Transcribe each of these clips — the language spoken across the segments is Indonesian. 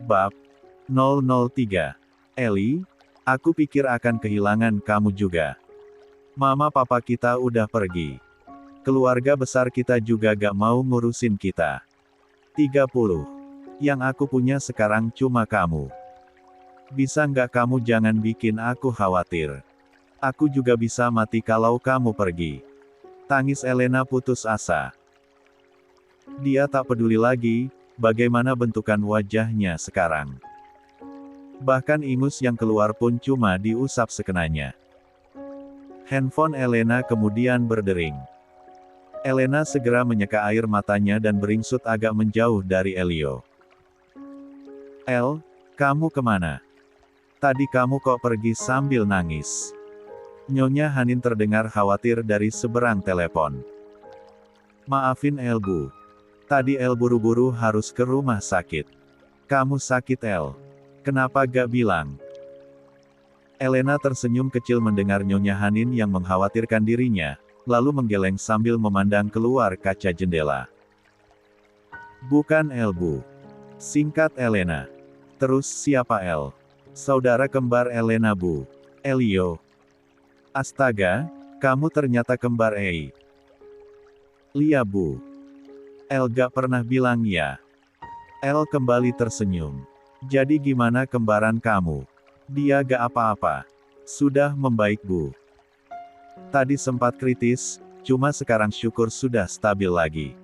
Bab 003. Ellie, aku pikir akan kehilangan kamu juga. Mama papa kita udah pergi. Keluarga besar kita juga gak mau ngurusin kita. 30. Yang aku punya sekarang cuma kamu. Bisa nggak kamu jangan bikin aku khawatir. Aku juga bisa mati kalau kamu pergi. Tangis Elena putus asa. Dia tak peduli lagi, bagaimana bentukan wajahnya sekarang. Bahkan ingus yang keluar pun cuma diusap sekenanya. Handphone Elena kemudian berdering. Elena segera menyeka air matanya dan beringsut agak menjauh dari Elio. El, kamu kemana? Tadi kamu kok pergi sambil nangis? Nyonya Hanin terdengar khawatir dari seberang telepon. Maafin El Bu. Tadi El buru-buru harus ke rumah sakit. Kamu sakit El? Kenapa gak bilang? Elena tersenyum kecil mendengar Nyonya Hanin yang mengkhawatirkan dirinya, lalu menggeleng sambil memandang keluar kaca jendela. Bukan El Bu. Singkat Elena. Terus siapa El? Saudara kembar Elena Bu. Elio. Astaga, kamu ternyata kembar Ei. Lia Bu. El gak pernah bilang ya. El kembali tersenyum. Jadi gimana kembaran kamu? Dia gak apa-apa. Sudah membaik Bu. Tadi sempat kritis, cuma sekarang syukur sudah stabil lagi.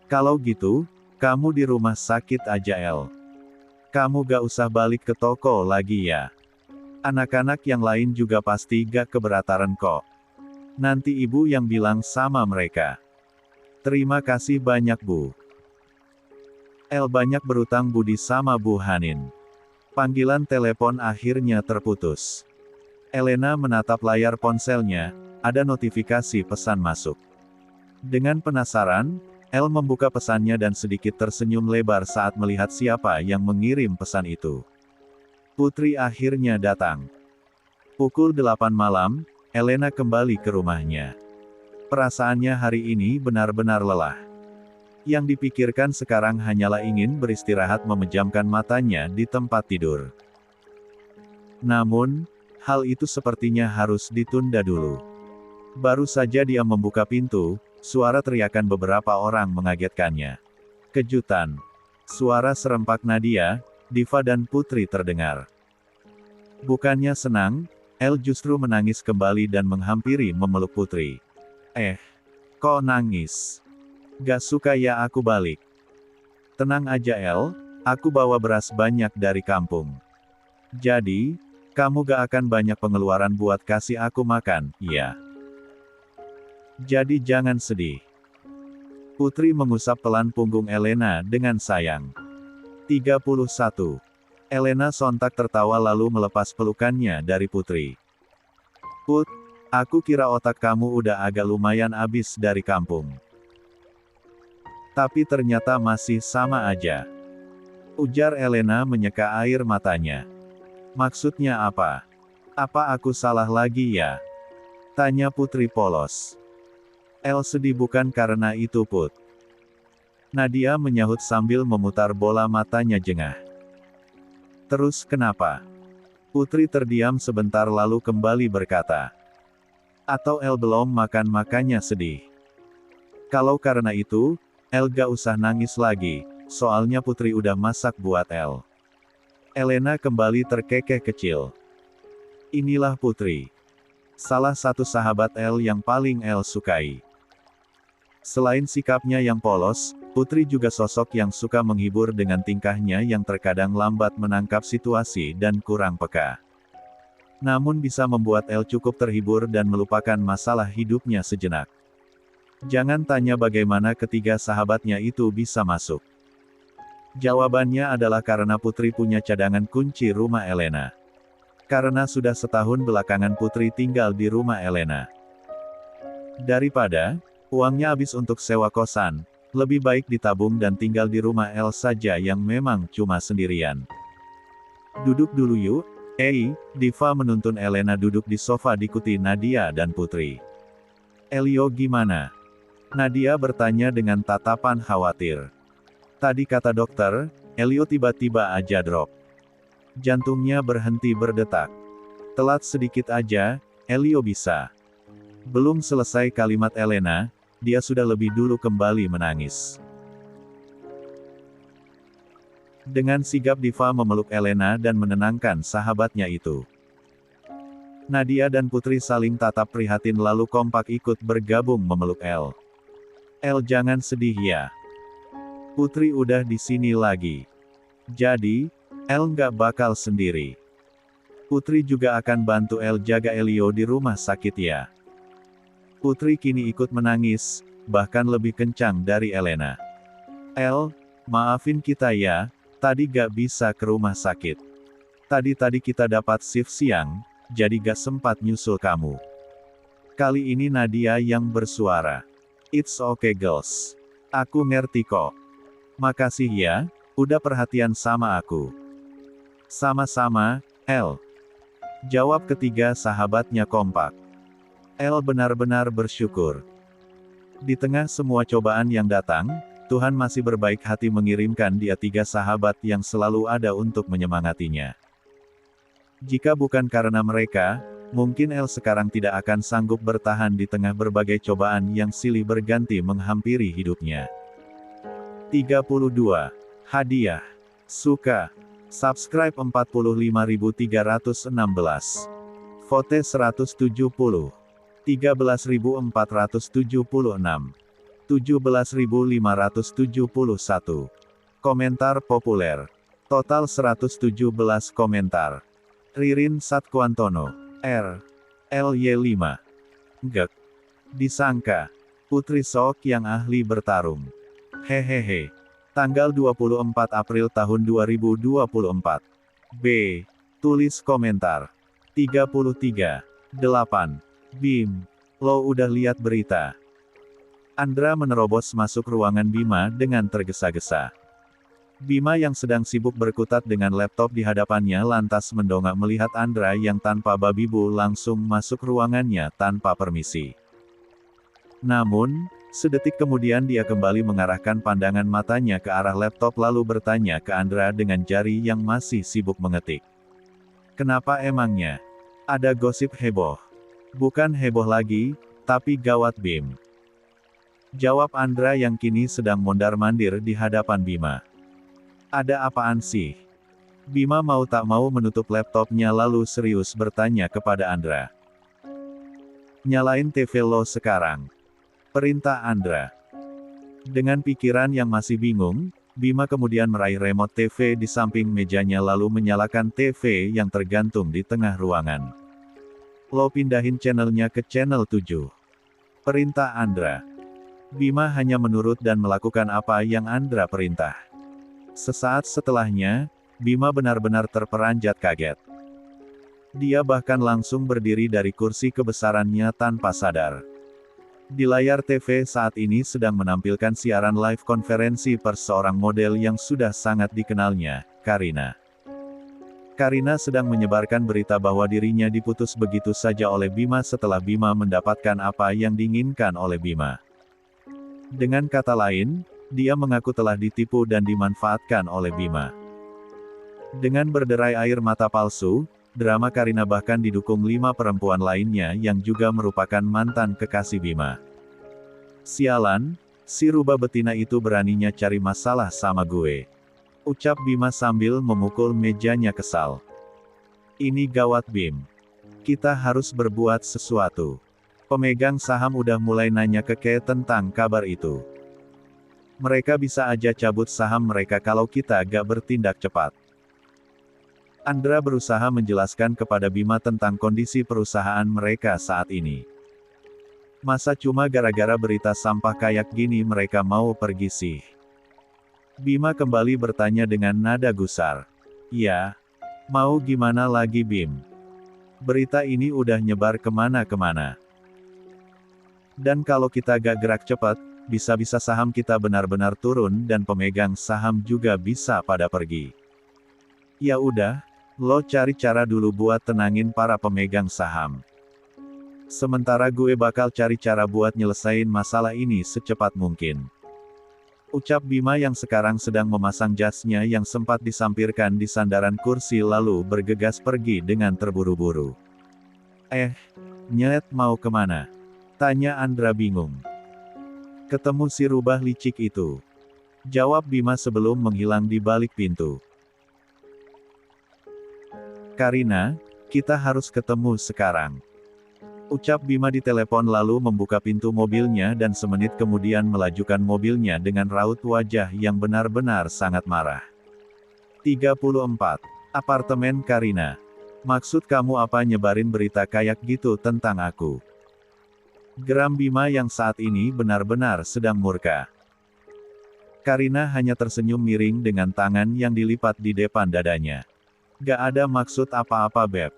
Kalau gitu, kamu di rumah sakit aja El. Kamu gak usah balik ke toko lagi ya. Anak-anak yang lain juga pasti gak keberatan kok. Nanti ibu yang bilang sama mereka. Terima kasih banyak Bu. El banyak berutang budi sama Bu Hanin. Panggilan telepon akhirnya terputus. Elena menatap layar ponselnya, ada notifikasi pesan masuk. Dengan penasaran, El membuka pesannya dan sedikit tersenyum lebar saat melihat siapa yang mengirim pesan itu. Putri akhirnya datang. Pukul 8 malam, Elena kembali ke rumahnya. Perasaannya hari ini benar-benar lelah. Yang dipikirkan sekarang hanyalah ingin beristirahat memejamkan matanya di tempat tidur. Namun, hal itu sepertinya harus ditunda dulu. Baru saja dia membuka pintu, suara teriakan beberapa orang mengagetkannya. Kejutan. Suara serempak Nadia, Diva dan Putri terdengar. Bukannya senang, El justru menangis kembali dan menghampiri memeluk Putri. Kok nangis? Gak suka ya aku balik? Tenang aja El, aku bawa beras banyak dari kampung. Jadi, kamu gak akan banyak pengeluaran buat kasih aku makan, ya? Jadi jangan sedih. Putri mengusap pelan punggung Elena dengan sayang. 31. Elena sontak tertawa lalu melepas pelukannya dari Putri. Put, aku kira otak kamu udah agak lumayan abis dari kampung. Tapi ternyata masih sama aja. Ujar Elena menyeka air matanya. Maksudnya apa? Apa aku salah lagi ya? Tanya Putri polos. El sedih bukan karena itu Put. Nadia menyahut sambil memutar bola matanya jengah. Terus kenapa? Putri terdiam sebentar lalu kembali berkata. Atau El belum makan makanya sedih. Kalau karena itu, El gak usah nangis lagi, soalnya Putri udah masak buat El. Elena kembali terkekeh kecil. Inilah Putri. Salah satu sahabat El yang paling El sukai. Selain sikapnya yang polos, Putri juga sosok yang suka menghibur dengan tingkahnya yang terkadang lambat menangkap situasi dan kurang peka. Namun bisa membuat El cukup terhibur dan melupakan masalah hidupnya sejenak. Jangan tanya bagaimana ketiga sahabatnya itu bisa masuk. Jawabannya adalah karena Putri punya cadangan kunci rumah Elena. Karena sudah setahun belakangan Putri tinggal di rumah Elena. Daripada uangnya habis untuk sewa kosan, lebih baik ditabung dan tinggal di rumah El saja yang memang cuma sendirian. Duduk dulu yuk, Diva menuntun Elena duduk di sofa diikuti Nadia dan Putri. Elio gimana? Nadia bertanya dengan tatapan khawatir. Tadi kata dokter, Elio tiba-tiba aja drop. Jantungnya berhenti berdetak. Telat sedikit aja, Elio bisa. Belum selesai kalimat Elena, dia sudah lebih dulu kembali menangis. Dengan sigap Diva memeluk Elena dan menenangkan sahabatnya itu. Nadia dan Putri saling tatap prihatin lalu kompak ikut bergabung memeluk El. El jangan sedih ya. Putri udah di sini lagi. Jadi, El nggak bakal sendiri. Putri juga akan bantu El jaga Elio di rumah sakit ya. Putri kini ikut menangis, bahkan lebih kencang dari Elena. El, maafin kita ya, tadi gak bisa ke rumah sakit. Tadi kita dapat shift siang, jadi gak sempat nyusul kamu. Kali ini Nadia yang bersuara. It's okay girls. Aku ngerti kok. Makasih ya, udah perhatian sama aku. Sama-sama, El. Jawab ketiga sahabatnya kompak. El benar-benar bersyukur. Di tengah semua cobaan yang datang, Tuhan masih berbaik hati mengirimkan dia tiga sahabat yang selalu ada untuk menyemangatinya. Jika bukan karena mereka, mungkin El sekarang tidak akan sanggup bertahan di tengah berbagai cobaan yang silih berganti menghampiri hidupnya. 32. Hadiah. Suka. Subscribe 45.316. Vote 170. 13.476. 17.571. Komentar populer. Total 117 komentar. Ririn Satkuantono. R. LY5. Gek. Disangka. Putri Sok yang ahli bertarung. Hehehe. Tanggal 24 April tahun 2024. B. Tulis komentar. 33. 8. Bim. Lo udah lihat berita? Andra menerobos masuk ruangan Bima dengan tergesa-gesa. Bima yang sedang sibuk berkutat dengan laptop di hadapannya lantas mendongak melihat Andra yang tanpa babi bu langsung masuk ruangannya tanpa permisi. Namun, sedetik kemudian dia kembali mengarahkan pandangan matanya ke arah laptop lalu bertanya ke Andra dengan jari yang masih sibuk mengetik. Kenapa emangnya? Ada gosip heboh. Bukan heboh lagi, tapi gawat Bim. Jawab Andra yang kini sedang mondar-mandir di hadapan Bima. Ada apaan sih? Bima mau tak mau menutup laptopnya lalu serius bertanya kepada Andra. Nyalain TV lo sekarang. Perintah Andra. Dengan pikiran yang masih bingung, Bima kemudian meraih remote TV di samping mejanya lalu menyalakan TV yang tergantung di tengah ruangan. Lo pindahin channelnya ke channel 7. Perintah Andra. Bima hanya menurut dan melakukan apa yang Andra perintah. Sesaat setelahnya, Bima benar-benar terperanjat kaget. Dia bahkan langsung berdiri dari kursi kebesarannya tanpa sadar. Di layar TV saat ini sedang menampilkan siaran live konferensi pers seorang model yang sudah sangat dikenalnya, Karina. Karina sedang menyebarkan berita bahwa dirinya diputus begitu saja oleh Bima setelah Bima mendapatkan apa yang diinginkan oleh Bima. Dengan kata lain, dia mengaku telah ditipu dan dimanfaatkan oleh Bima. Dengan berderai air mata palsu, drama Karina bahkan didukung 5 perempuan lainnya yang juga merupakan mantan kekasih Bima. Sialan, si rubah betina itu beraninya cari masalah sama gue. Ucap Bima sambil memukul mejanya kesal. Ini gawat Bim. Kita harus berbuat sesuatu. Pemegang saham udah mulai nanya ke Ke tentang kabar itu. Mereka bisa aja cabut saham mereka kalau kita gak bertindak cepat. Andra berusaha menjelaskan kepada Bima tentang kondisi perusahaan mereka saat ini. Masa cuma gara-gara berita sampah kayak gini mereka mau pergi sih? Bima kembali bertanya dengan nada gusar. Ya, mau gimana lagi Bim? Berita ini udah nyebar kemana-kemana. Dan kalau kita gak gerak cepat, bisa-bisa saham kita benar-benar turun dan pemegang saham juga bisa pada pergi. Ya udah, lo cari cara dulu buat tenangin para pemegang saham. Sementara gue bakal cari cara buat nyelesain masalah ini secepat mungkin. Ucap Bima yang sekarang sedang memasang jasnya yang sempat disampirkan di sandaran kursi lalu bergegas pergi dengan terburu-buru. Nyet mau kemana? Tanya Andra bingung. Ketemu si rubah licik itu. Jawab Bima sebelum menghilang di balik pintu. Karina, kita harus ketemu sekarang. Ucap Bima di telepon lalu membuka pintu mobilnya dan semenit kemudian melajukan mobilnya dengan raut wajah yang benar-benar sangat marah. 34. Apartemen Karina. Maksud kamu apa nyebarin berita kayak gitu tentang aku? Geram Bima yang saat ini benar-benar sedang murka. Karina hanya tersenyum miring dengan tangan yang dilipat di depan dadanya. Gak ada maksud apa-apa Beb.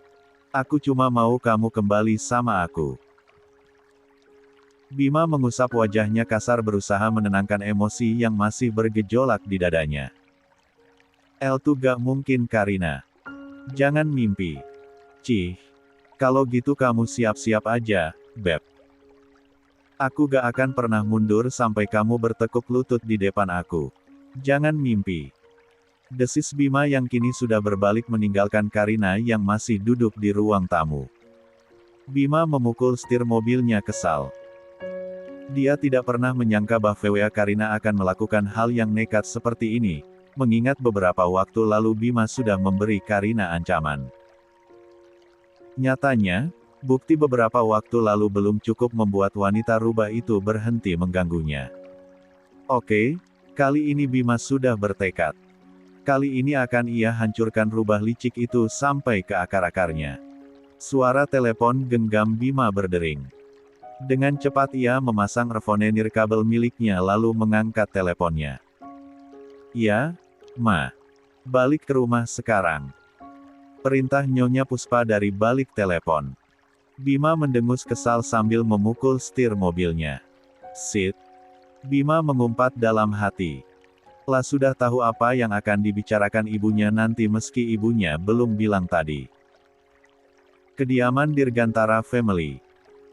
Aku cuma mau kamu kembali sama aku. Bima mengusap wajahnya kasar berusaha menenangkan emosi yang masih bergejolak di dadanya. Tuh gak mungkin Karina. Jangan mimpi. Cih. Kalau gitu kamu siap-siap aja, Beb. Aku gak akan pernah mundur sampai kamu bertekuk lutut di depan aku. Jangan mimpi. Desis Bima yang kini sudah berbalik meninggalkan Karina yang masih duduk di ruang tamu. Bima memukul setir mobilnya kesal. Dia tidak pernah menyangka bahwa Karina akan melakukan hal yang nekat seperti ini, mengingat beberapa waktu lalu Bima sudah memberi Karina ancaman. Nyatanya, bukti beberapa waktu lalu belum cukup membuat wanita rubah itu berhenti mengganggunya. Oke, kali ini Bima sudah bertekad. Kali ini akan ia hancurkan rubah licik itu sampai ke akar-akarnya. Suara telepon genggam Bima berdering. Dengan cepat ia memasang earphone nirkabel miliknya lalu mengangkat teleponnya. Ya, Ma. Balik ke rumah sekarang. Perintah Nyonya Puspa dari balik telepon. Bima mendengus kesal sambil memukul setir mobilnya. Sit. Bima mengumpat dalam hati. Lah sudah tahu apa yang akan dibicarakan ibunya nanti meski ibunya belum bilang tadi. Kediaman Dirgantara Family.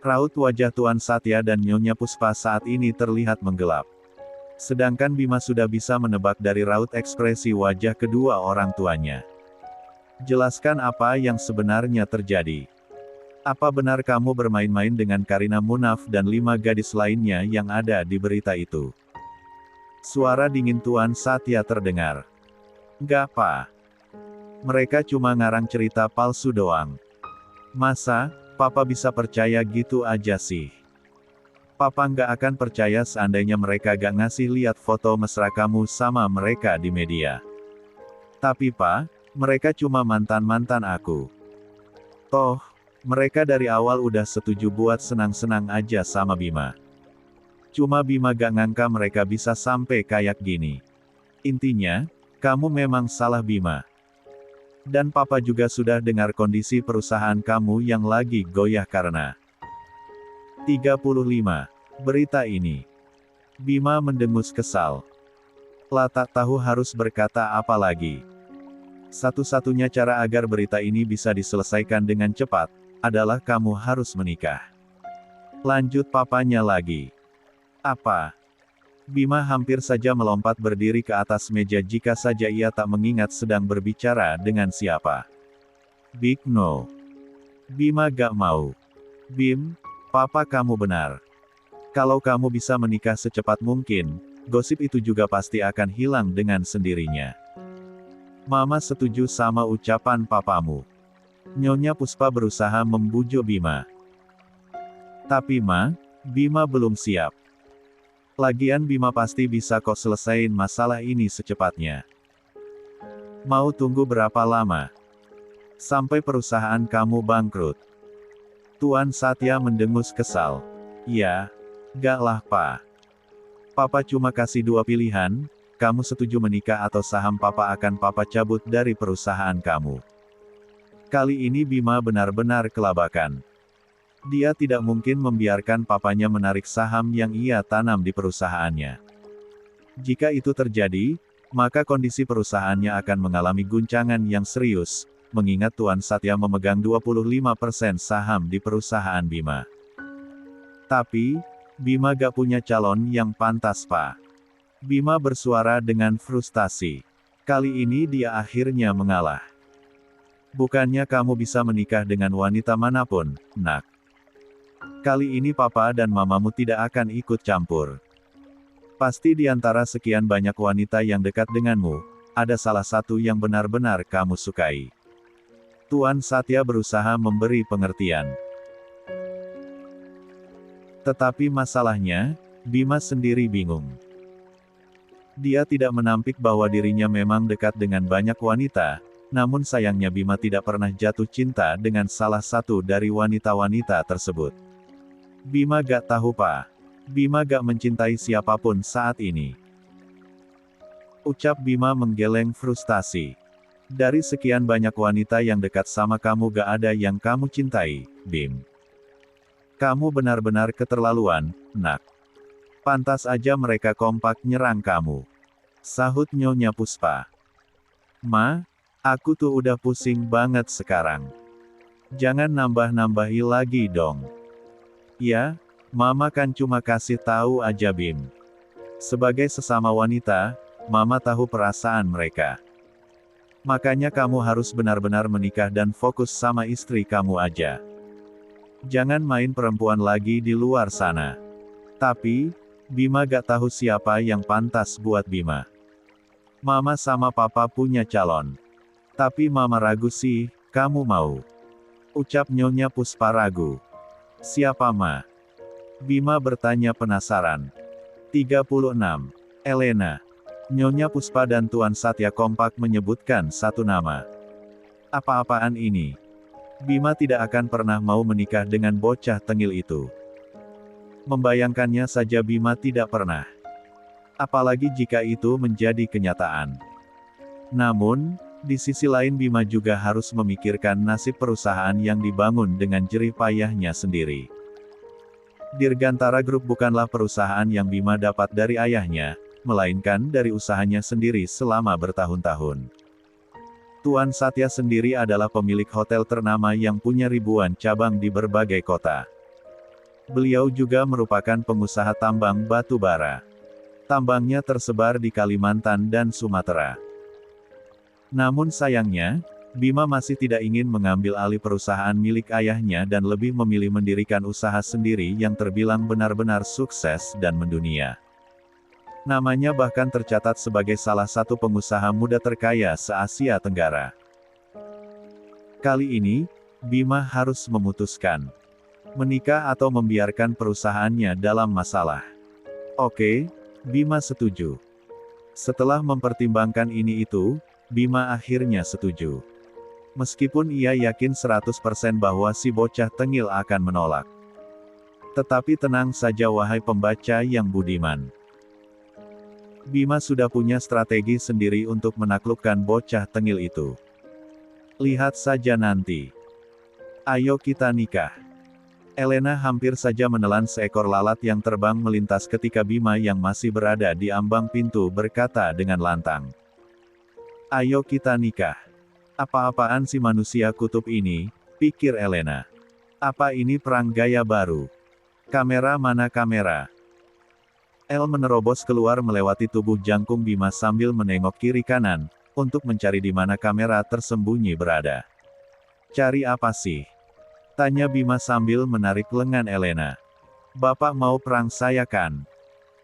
Raut wajah Tuan Satya dan Nyonya Puspa saat ini terlihat menggelap. Sedangkan Bima sudah bisa menebak dari raut ekspresi wajah kedua orang tuanya. Jelaskan apa yang sebenarnya terjadi. Apa benar kamu bermain-main dengan Karina Munaf dan 5 gadis lainnya yang ada di berita itu? Suara dingin Tuan Satya terdengar. Gak apa. Mereka cuma ngarang cerita palsu doang. Masa, Papa bisa percaya gitu aja sih? Papa nggak akan percaya seandainya mereka gak ngasih lihat foto mesra kamu sama mereka di media. Tapi Pa, mereka cuma mantan-mantan aku. Toh, mereka dari awal udah setuju buat senang-senang aja sama Bima. Cuma Bima gak ngangka mereka bisa sampai kayak gini. Intinya, kamu memang salah Bima. Dan Papa juga sudah dengar kondisi perusahaan kamu yang lagi goyah karena 35. Berita ini. Bima mendengus kesal. Lah tak tahu harus berkata apa lagi. Satu-satunya cara agar berita ini bisa diselesaikan dengan cepat, adalah kamu harus menikah. Lanjut papanya lagi. Apa? Bima hampir saja melompat berdiri ke atas meja jika saja ia tak mengingat sedang berbicara dengan siapa. Big no. Bima gak mau. Bim, Papa kamu benar. Kalau kamu bisa menikah secepat mungkin, gosip itu juga pasti akan hilang dengan sendirinya. Mama setuju sama ucapan papamu. Nyonya Puspa berusaha membujuk Bima. Tapi Ma, Bima belum siap. Lagian Bima pasti bisa kok selesain masalah ini secepatnya. Mau tunggu berapa lama? Sampai perusahaan kamu bangkrut. Tuan Satya mendengus kesal. Ya, gak lah Pa. Papa cuma kasih 2 pilihan, kamu setuju menikah atau saham Papa akan Papa cabut dari perusahaan kamu. Kali ini Bima benar-benar kelabakan. Dia tidak mungkin membiarkan papanya menarik saham yang ia tanam di perusahaannya. Jika itu terjadi, maka kondisi perusahaannya akan mengalami guncangan yang serius, mengingat Tuan Satya memegang 25% saham di perusahaan Bima. Tapi, Bima gak punya calon yang pantas Pa. Bima bersuara dengan frustasi. Kali ini dia akhirnya mengalah. Bukannya kamu bisa menikah dengan wanita manapun, nak. Kali ini papa dan mamamu tidak akan ikut campur. Pasti di antara sekian banyak wanita yang dekat denganmu, ada salah satu yang benar-benar kamu sukai. Tuan Satya berusaha memberi pengertian. Tetapi masalahnya, Bima sendiri bingung. Dia tidak menampik bahwa dirinya memang dekat dengan banyak wanita, namun sayangnya Bima tidak pernah jatuh cinta dengan salah satu dari wanita-wanita tersebut. Bima gak tahu pak. Bima gak mencintai siapapun saat ini. Ucap Bima menggeleng frustasi. Dari sekian banyak wanita yang dekat sama kamu gak ada yang kamu cintai, Bim. Kamu benar-benar keterlaluan, nak. Pantas aja mereka kompak nyerang kamu. Sahut Nyonya Puspa. Ma, aku tuh udah pusing banget sekarang. Jangan nambah-nambahi lagi dong. Ya, Mama kan cuma kasih tahu aja Bim. Sebagai sesama wanita, Mama tahu perasaan mereka. Makanya kamu harus benar-benar menikah dan fokus sama istri kamu aja. Jangan main perempuan lagi di luar sana. Tapi, Bima gak tahu siapa yang pantas buat Bima. Mama sama papa punya calon. Tapi mama ragu sih, kamu mau? Ucap Nyonya Puspa ragu. Siapa ma? Bima bertanya penasaran. 36. Elena. Nyonya Puspa dan Tuan Satya kompak menyebutkan satu nama. Apa-apaan ini? Bima tidak akan pernah mau menikah dengan bocah tengil itu. Membayangkannya saja Bima tidak pernah. Apalagi jika itu menjadi kenyataan. Namun, di sisi lain Bima juga harus memikirkan nasib perusahaan yang dibangun dengan jerih payahnya sendiri. Dirgantara Group bukanlah perusahaan yang Bima dapat dari ayahnya, melainkan dari usahanya sendiri selama bertahun-tahun. Tuan Satya sendiri adalah pemilik hotel ternama yang punya ribuan cabang di berbagai kota. Beliau juga merupakan pengusaha tambang batu bara. Tambangnya tersebar di Kalimantan dan Sumatera. Namun sayangnya, Bima masih tidak ingin mengambil alih perusahaan milik ayahnya dan lebih memilih mendirikan usaha sendiri yang terbilang benar-benar sukses dan mendunia. Namanya bahkan tercatat sebagai salah satu pengusaha muda terkaya se-Asia Tenggara. Kali ini, Bima harus memutuskan. Menikah atau membiarkan perusahaannya dalam masalah. Oke, Bima setuju. Setelah mempertimbangkan ini itu, Bima akhirnya setuju. Meskipun ia yakin 100% bahwa si bocah tengil akan menolak. Tetapi tenang saja wahai pembaca yang budiman. Bima sudah punya strategi sendiri untuk menaklukkan bocah tengil itu. Lihat saja nanti. Ayo kita nikah. Elena hampir saja menelan seekor lalat yang terbang melintas ketika Bima yang masih berada di ambang pintu berkata dengan lantang. Ayo kita nikah. Apa-apaan si manusia kutub ini, pikir Elena. Apa ini perang gaya baru? Kamera mana kamera? El menerobos keluar melewati tubuh jangkung Bima sambil menengok kiri kanan, untuk mencari di mana kamera tersembunyi berada. Cari apa sih? Tanya Bima sambil menarik lengan Elena. Bapak mau perang saya kan?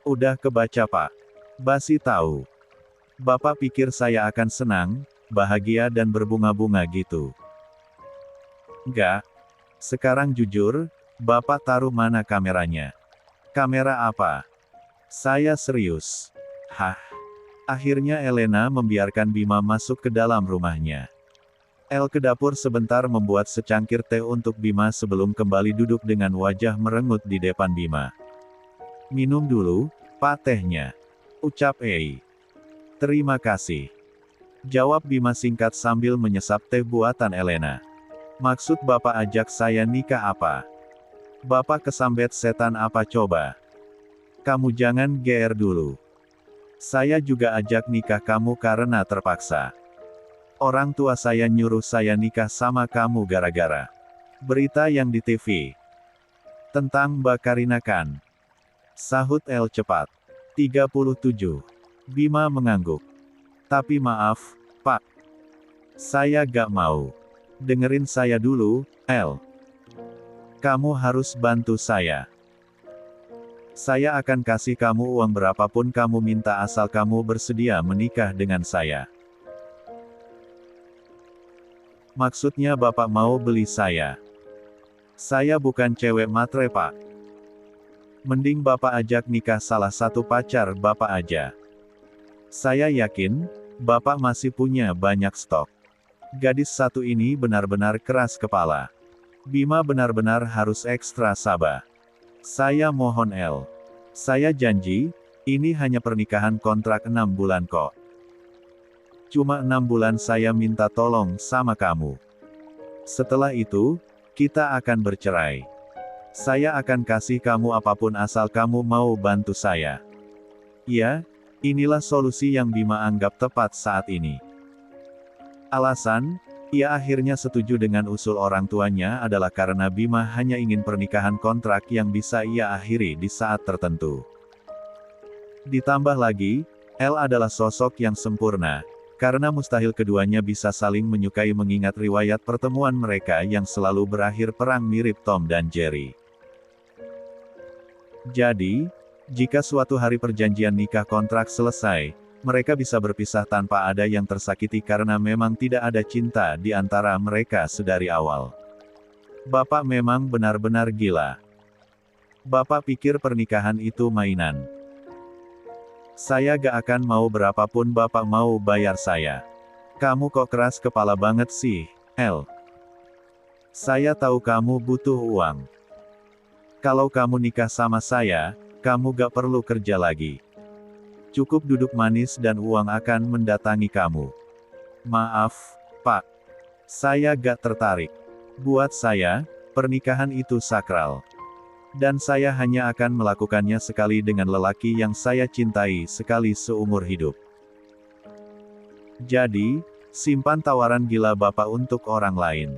Udah kebaca pak. Basi tahu. Bapak pikir saya akan senang, bahagia dan berbunga-bunga gitu. Enggak. Sekarang jujur, Bapak taruh mana kameranya? Kamera apa? Saya serius. Hah? Akhirnya Elena membiarkan Bima masuk ke dalam rumahnya. El ke dapur sebentar membuat secangkir teh untuk Bima sebelum kembali duduk dengan wajah merengut di depan Bima. Minum dulu, Pak tehnya. Ucap Ei. Terima kasih. Jawab Bima singkat sambil menyesap teh buatan Elena. Maksud Bapak ajak saya nikah apa? Bapak kesambet setan apa coba? Kamu jangan GR dulu. Saya juga ajak nikah kamu karena terpaksa. Orang tua saya nyuruh saya nikah sama kamu gara-gara berita yang di TV. Tentang Mbak Karina kan? Sahut El cepat. 37. Bima mengangguk. Tapi maaf, Pak. Saya gak mau. Dengerin saya dulu, El. Kamu harus bantu saya. Saya akan kasih kamu uang berapapun kamu minta asal kamu bersedia menikah dengan saya. Maksudnya Bapak mau beli saya. Saya bukan cewek matre, Pak. Mending Bapak ajak nikah salah satu pacar Bapak aja. Saya yakin, Bapak masih punya banyak stok. Gadis satu ini benar-benar keras kepala. Bima benar-benar harus ekstra sabar. Saya mohon El. Saya janji, ini hanya pernikahan kontrak 6 bulan kok. Cuma 6 bulan saya minta tolong sama kamu. Setelah itu, kita akan bercerai. Saya akan kasih kamu apapun asal kamu mau bantu saya. Ya, inilah solusi yang Bima anggap tepat saat ini. Alasan, ia akhirnya setuju dengan usul orang tuanya adalah karena Bima hanya ingin pernikahan kontrak yang bisa ia akhiri di saat tertentu. Ditambah lagi, El adalah sosok yang sempurna, karena mustahil keduanya bisa saling menyukai mengingat riwayat pertemuan mereka yang selalu berakhir perang mirip Tom dan Jerry. Jadi, jika suatu hari perjanjian nikah kontrak selesai, mereka bisa berpisah tanpa ada yang tersakiti karena memang tidak ada cinta di antara mereka sedari awal. Bapak memang benar-benar gila. Bapak pikir pernikahan itu mainan. Saya gak akan mau berapapun Bapak mau bayar saya. Kamu kok keras kepala banget sih, El. Saya tahu kamu butuh uang. Kalau kamu nikah sama saya, kamu gak perlu kerja lagi. Cukup duduk manis dan uang akan mendatangi kamu. Maaf, Pak. Saya gak tertarik. Buat saya, pernikahan itu sakral. Dan saya hanya akan melakukannya sekali dengan lelaki yang saya cintai sekali seumur hidup. Jadi, simpan tawaran gila Bapak untuk orang lain.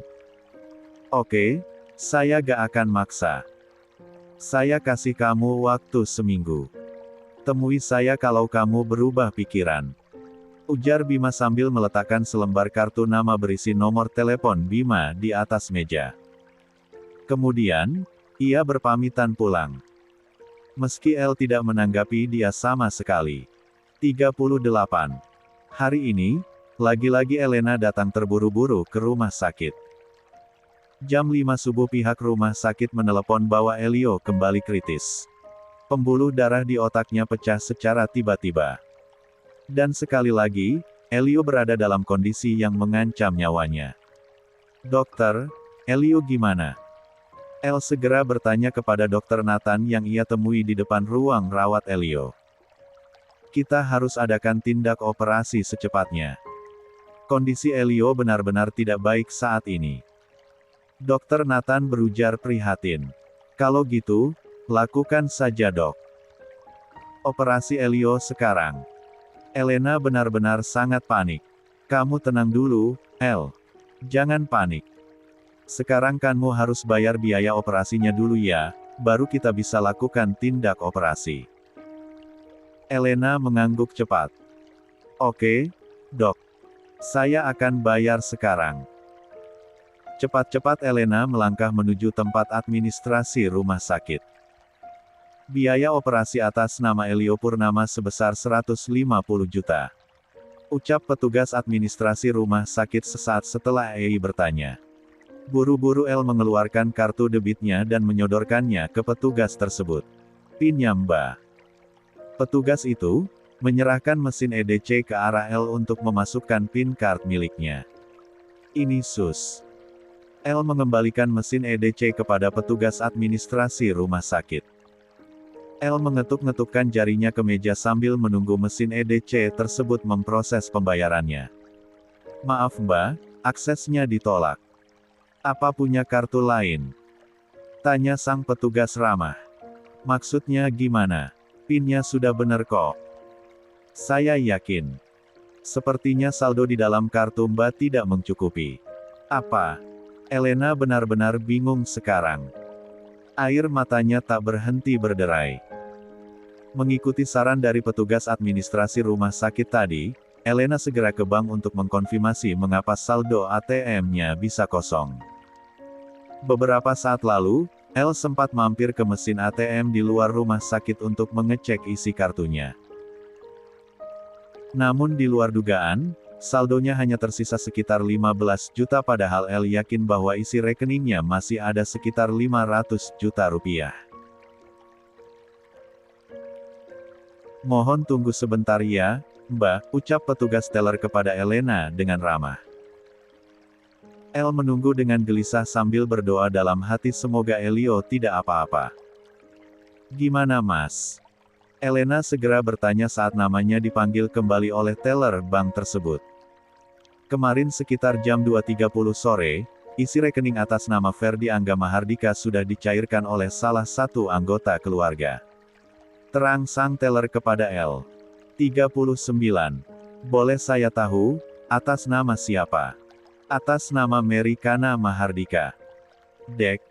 Oke, saya gak akan maksa. Saya kasih kamu waktu seminggu. Temui saya kalau kamu berubah pikiran. Ujar Bima sambil meletakkan selembar kartu nama berisi nomor telepon Bima di atas meja. Kemudian, ia berpamitan pulang. Meski El tidak menanggapi dia sama sekali. 38. Hari ini, lagi-lagi Elena datang terburu-buru ke rumah sakit. Jam 5 subuh pihak rumah sakit menelepon bahwa Elio kembali kritis. Pembuluh darah di otaknya pecah secara tiba-tiba. Dan sekali lagi, Elio berada dalam kondisi yang mengancam nyawanya. Dokter, Elio gimana? El segera bertanya kepada Dokter Nathan yang ia temui di depan ruang rawat Elio. Kita harus adakan tindak operasi secepatnya. Kondisi Elio benar-benar tidak baik saat ini. Dokter Nathan berujar prihatin. Kalau gitu, lakukan saja Dok. Operasi Elio sekarang. Elena benar-benar sangat panik. Kamu tenang dulu, El. Jangan panik. Sekarang kamu harus bayar biaya operasinya dulu ya, baru kita bisa lakukan tindak operasi. Elena mengangguk cepat. Oke, Dok. Saya akan bayar sekarang. Cepat-cepat Elena melangkah menuju tempat administrasi rumah sakit. Biaya operasi atas nama Elio Purnama sebesar 150 juta. Ucap petugas administrasi rumah sakit sesaat setelah Ei bertanya. Buru-buru El mengeluarkan kartu debitnya dan menyodorkannya ke petugas tersebut. PIN-nya Mbak. Petugas itu menyerahkan mesin EDC ke arah El untuk memasukkan PIN card miliknya. Ini sus. El mengembalikan mesin EDC kepada petugas administrasi rumah sakit. El mengetuk-ngetukkan jarinya ke meja sambil menunggu mesin EDC tersebut memproses pembayarannya. Maaf Mbak, aksesnya ditolak. Apa punya kartu lain? Tanya sang petugas ramah. Maksudnya gimana? PIN-nya sudah benar kok. Saya yakin. Sepertinya saldo di dalam kartu Mbak tidak mencukupi. Apa? Elena benar-benar bingung sekarang. Air matanya tak berhenti berderai. Mengikuti saran dari petugas administrasi rumah sakit tadi, Elena segera ke bank untuk mengkonfirmasi mengapa saldo ATM-nya bisa kosong. Beberapa saat lalu, El sempat mampir ke mesin ATM di luar rumah sakit untuk mengecek isi kartunya. Namun di luar dugaan, saldonya hanya tersisa sekitar 15 juta padahal El yakin bahwa isi rekeningnya masih ada sekitar 500 juta rupiah. "Mohon tunggu sebentar ya, Mbak," ucap petugas teller kepada Elena dengan ramah. El menunggu dengan gelisah sambil berdoa dalam hati semoga Elio tidak apa-apa. "Gimana Mas?" Elena segera bertanya saat namanya dipanggil kembali oleh teller bank tersebut. "Kemarin sekitar jam 2.30 sore, isi rekening atas nama Ferdi Angga Mahardika sudah dicairkan oleh salah satu anggota keluarga," terang sang teller kepada El. 39. "Boleh saya tahu, atas nama siapa?" "Atas nama Mary Kana Mahardika." Dek.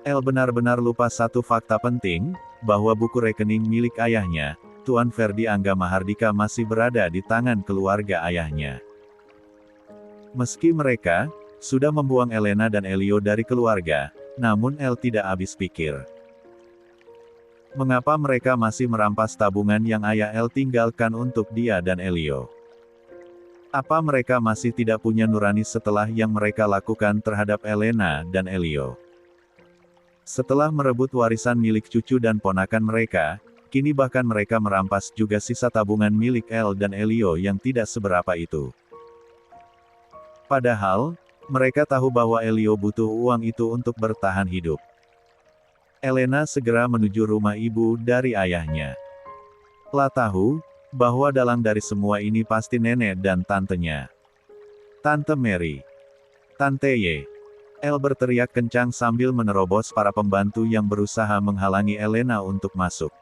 El benar-benar lupa satu fakta penting, bahwa buku rekening milik ayahnya, Tuan Ferdi Angga Mahardika masih berada di tangan keluarga ayahnya. Meski mereka sudah membuang Elena dan Elio dari keluarga, namun El tidak habis pikir. Mengapa mereka masih merampas tabungan yang ayah El tinggalkan untuk dia dan Elio? Apa mereka masih tidak punya nurani setelah yang mereka lakukan terhadap Elena dan Elio? Setelah merebut warisan milik cucu dan ponakan mereka, kini bahkan mereka merampas juga sisa tabungan milik El dan Elio yang tidak seberapa itu. Padahal, mereka tahu bahwa Elio butuh uang itu untuk bertahan hidup. Elena segera menuju rumah ibu dari ayahnya. Lah tahu, bahwa dalang dari semua ini pasti nenek dan tantenya. "Tante Mary. Tante Y." El berteriak kencang sambil menerobos para pembantu yang berusaha menghalangi Elena untuk masuk.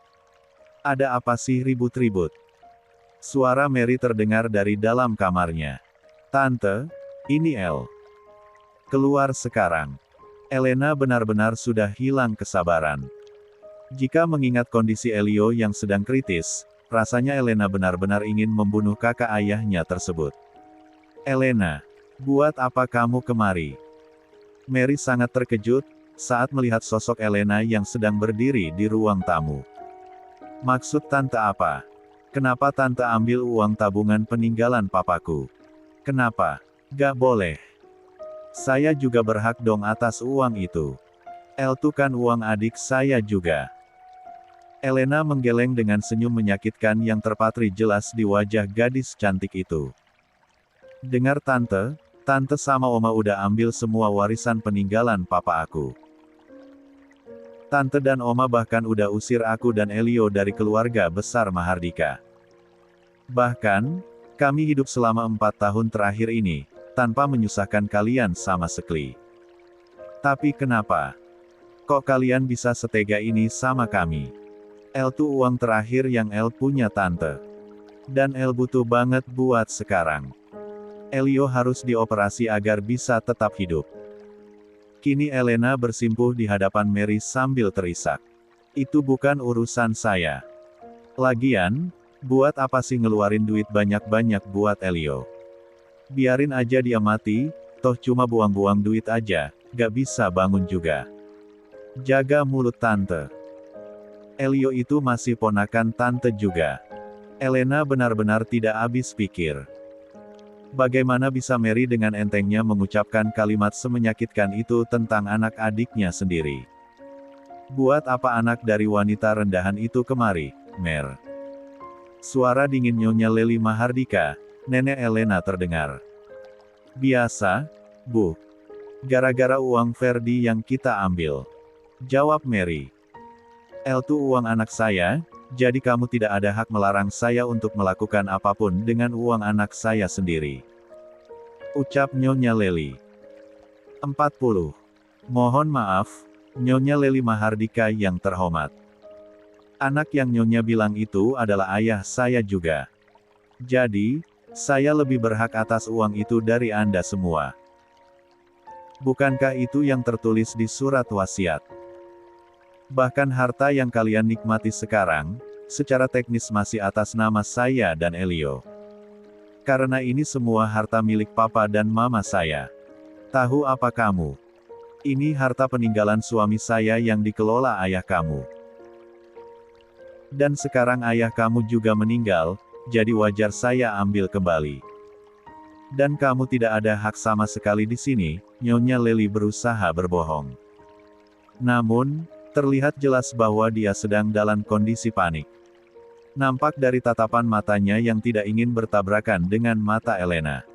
"Ada apa sih ribut-ribut?" Suara Mary terdengar dari dalam kamarnya. "Tante, ini El. Keluar sekarang." Elena benar-benar sudah hilang kesabaran. Jika mengingat kondisi Elio yang sedang kritis, rasanya Elena benar-benar ingin membunuh kakak ayahnya tersebut. "Elena, buat apa kamu kemari?" Mary sangat terkejut saat melihat sosok Elena yang sedang berdiri di ruang tamu. "Maksud tante apa? Kenapa tante ambil uang tabungan peninggalan papaku? Kenapa? Gak boleh. Saya juga berhak dong atas uang itu. El tuh kan uang adik saya juga." Elena menggeleng dengan senyum menyakitkan yang terpatri jelas di wajah gadis cantik itu. "Dengar tante, tante sama oma udah ambil semua warisan peninggalan papa aku. Tante dan oma bahkan udah usir aku dan Elio dari keluarga besar Mahardika. Bahkan, kami hidup selama 4 tahun terakhir ini, tanpa menyusahkan kalian sama sekali. Tapi kenapa? Kok kalian bisa setega ini sama kami? El tuh uang terakhir yang El punya tante. Dan El butuh banget buat sekarang. Elio harus dioperasi agar bisa tetap hidup." Kini Elena bersimpuh di hadapan Mary sambil terisak. "Itu bukan urusan saya. Lagian, buat apa sih ngeluarin duit banyak-banyak buat Elio? Biarin aja dia mati, toh cuma buang-buang duit aja, gak bisa bangun juga. Jaga mulut tante. Elio itu masih ponakan tante juga." Elena benar-benar tidak habis pikir. Bagaimana bisa Mary dengan entengnya mengucapkan kalimat semenyakitkan itu tentang anak adiknya sendiri? "Buat apa anak dari wanita rendahan itu kemari, Mer?" Suara dingin Nyonya Lely Mahardika, nenek Elena terdengar. "Biasa, Bu. Gara-gara uang Ferdi yang kita ambil," jawab Mary. "El tuh uang anak saya, jadi kamu tidak ada hak melarang saya untuk melakukan apapun dengan uang anak saya sendiri," ucap Nyonya Lely. 40. "Mohon maaf, Nyonya Lely Mahardika yang terhormat. Anak yang Nyonya bilang itu adalah ayah saya juga. Jadi, saya lebih berhak atas uang itu dari Anda semua. Bukankah itu yang tertulis di surat wasiat? Bahkan harta yang kalian nikmati sekarang, secara teknis masih atas nama saya dan Elio. Karena ini semua harta milik papa dan mama saya. Tahu apa kamu? Ini harta peninggalan suami saya yang dikelola ayah kamu. Dan sekarang ayah kamu juga meninggal, jadi wajar saya ambil kembali. Dan kamu tidak ada hak sama sekali di sini, Nyonya Lely berusaha berbohong. Namun, terlihat jelas bahwa dia sedang dalam kondisi panik. Nampak dari tatapan matanya yang tidak ingin bertabrakan dengan mata Elena.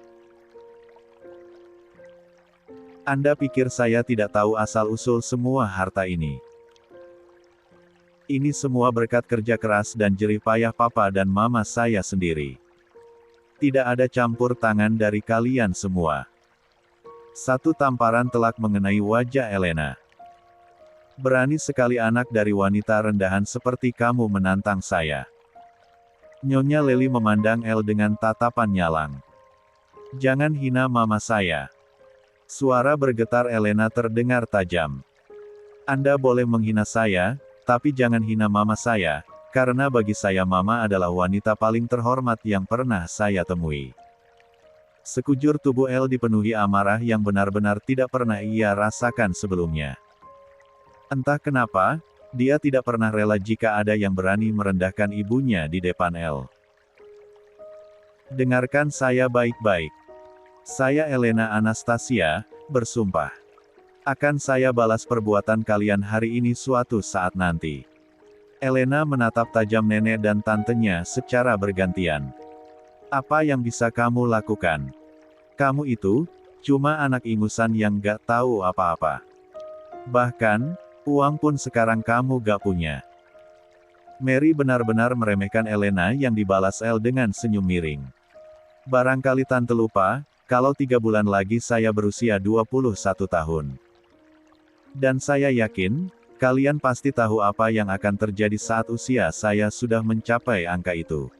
Anda pikir saya tidak tahu asal-usul semua harta ini? Ini semua berkat kerja keras dan jerih payah papa dan mama saya sendiri. Tidak ada campur tangan dari kalian semua. Satu tamparan telak mengenai wajah Elena. Berani sekali anak dari wanita rendahan seperti kamu menantang saya. Nyonya Lely memandang El dengan tatapan nyalang. Jangan hina mama saya. Suara bergetar Elena terdengar tajam. Anda boleh menghina saya, tapi jangan hina mama saya, karena bagi saya mama adalah wanita paling terhormat yang pernah saya temui. Sekujur tubuh El dipenuhi amarah yang benar-benar tidak pernah ia rasakan sebelumnya. Entah kenapa, dia tidak pernah rela jika ada yang berani merendahkan ibunya di depan El. Dengarkan saya baik-baik. Saya Elena Anastasia, bersumpah. Akan saya balas perbuatan kalian hari ini suatu saat nanti. Elena menatap tajam nenek dan tantenya secara bergantian. Apa yang bisa kamu lakukan? Kamu itu, cuma anak ingusan yang gak tahu apa-apa. Bahkan, uang pun sekarang kamu gak punya. Mary benar-benar meremehkan Elena yang dibalas El dengan senyum miring. Barangkali tante lupa, kalau 3 bulan lagi saya berusia 21 tahun. Dan saya yakin, kalian pasti tahu apa yang akan terjadi saat usia saya sudah mencapai angka itu.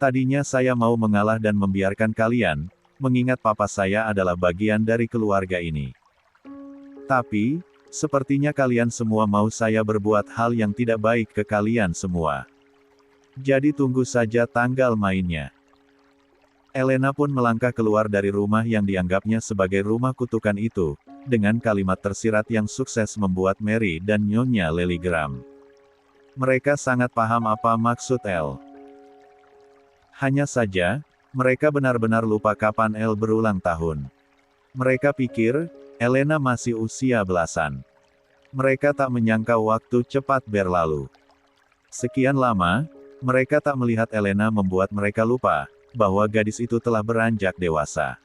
Tadinya saya mau mengalah dan membiarkan kalian, mengingat papa saya adalah bagian dari keluarga ini. Tapi, sepertinya kalian semua mau saya berbuat hal yang tidak baik ke kalian semua. Jadi tunggu saja tanggal mainnya. Elena pun melangkah keluar dari rumah yang dianggapnya sebagai rumah kutukan itu, dengan kalimat tersirat yang sukses membuat Mary dan Nyonya Lely geram. Mereka sangat paham apa maksud El. Hanya saja, mereka benar-benar lupa kapan El berulang tahun. Mereka pikir, Elena masih usia belasan. Mereka tak menyangka waktu cepat berlalu. Sekian lama, mereka tak melihat Elena membuat mereka lupa, bahwa gadis itu telah beranjak dewasa.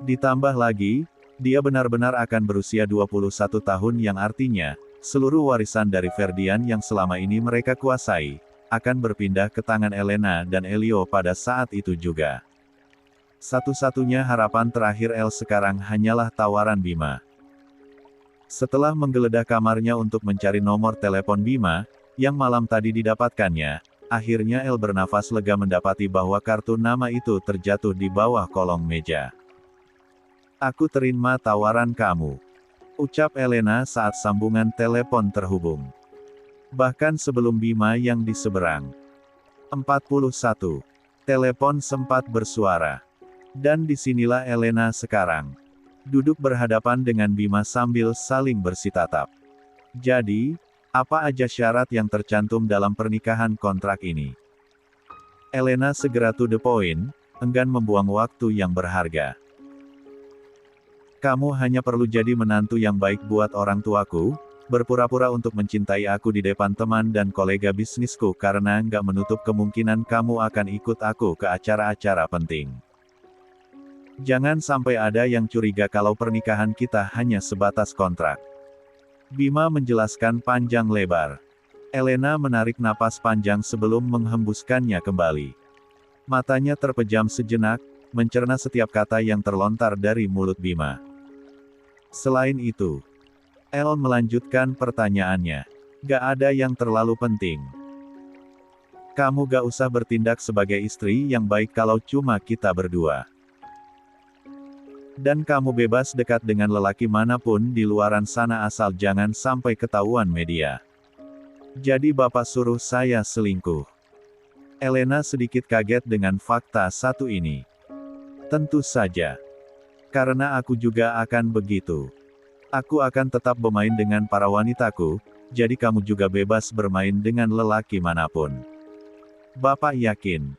Ditambah lagi, dia benar-benar akan berusia 21 tahun yang artinya, seluruh warisan dari Ferdian yang selama ini mereka kuasai, akan berpindah ke tangan Elena dan Elio pada saat itu juga. Satu-satunya harapan terakhir El sekarang hanyalah tawaran Bima. Setelah menggeledah kamarnya untuk mencari nomor telepon Bima, yang malam tadi didapatkannya, akhirnya El bernafas lega mendapati bahwa kartu nama itu terjatuh di bawah kolong meja. Aku terima tawaran kamu, ucap Elena saat sambungan telepon terhubung. Bahkan sebelum Bima yang di seberang. 41. Telepon sempat bersuara. Dan disinilah Elena sekarang. Duduk berhadapan dengan Bima sambil saling bersitatap. Jadi, apa aja syarat yang tercantum dalam pernikahan kontrak ini? Elena segera to the point, enggan membuang waktu yang berharga. Kamu hanya perlu jadi menantu yang baik buat orang tuaku, berpura-pura untuk mencintai aku di depan teman dan kolega bisnisku karena nggak menutup kemungkinan kamu akan ikut aku ke acara-acara penting. Jangan sampai ada yang curiga kalau pernikahan kita hanya sebatas kontrak. Bima menjelaskan panjang lebar. Elena menarik napas panjang sebelum menghembuskannya kembali. Matanya terpejam sejenak, mencerna setiap kata yang terlontar dari mulut Bima. Selain itu, El melanjutkan pertanyaannya. Gak ada yang terlalu penting. Kamu gak usah bertindak sebagai istri yang baik kalau cuma kita berdua. Dan kamu bebas dekat dengan lelaki manapun di luaran sana asal jangan sampai ketahuan media. Jadi bapak suruh saya selingkuh. Elena sedikit kaget dengan fakta satu ini. Tentu saja. Karena aku juga akan begitu. Aku akan tetap bermain dengan para wanitaku, jadi kamu juga bebas bermain dengan lelaki manapun. Bapak yakin.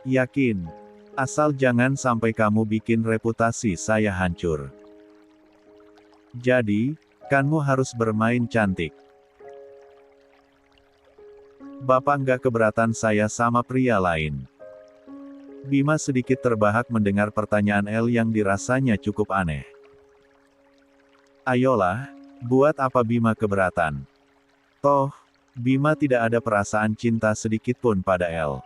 Yakin. Asal jangan sampai kamu bikin reputasi saya hancur. Jadi, kamu harus bermain cantik. Bapak nggak keberatan saya sama pria lain. Bima sedikit terbahak mendengar pertanyaan El yang dirasanya cukup aneh. Ayolah, buat apa Bima keberatan? Toh, Bima tidak ada perasaan cinta sedikit pun pada El.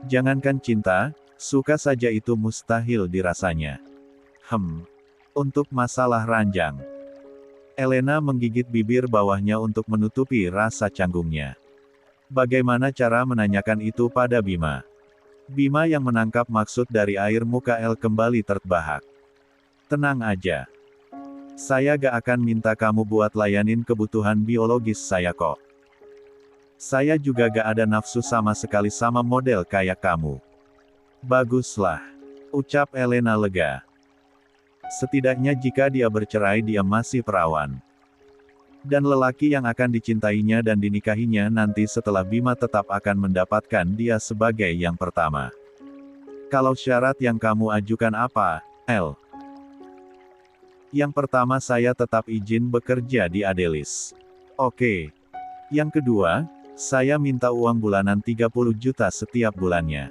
Jangankan cinta, suka saja itu mustahil dirasanya. Untuk masalah ranjang. Elena menggigit bibir bawahnya untuk menutupi rasa canggungnya. Bagaimana cara menanyakan itu pada Bima? Bima yang menangkap maksud dari air muka El kembali terbahak. Tenang aja. Saya gak akan minta kamu buat layanin kebutuhan biologis saya kok. Saya juga gak ada nafsu sama sekali sama model kayak kamu. Baguslah. Ucap Elena lega. Setidaknya jika dia bercerai dia masih perawan. Dan lelaki yang akan dicintainya dan dinikahinya nanti setelah Bima tetap akan mendapatkan dia sebagai yang pertama. Kalau syarat yang kamu ajukan apa, El? Yang pertama saya tetap izin bekerja di Adelis. Oke. Yang kedua, saya minta uang bulanan 30 juta setiap bulannya.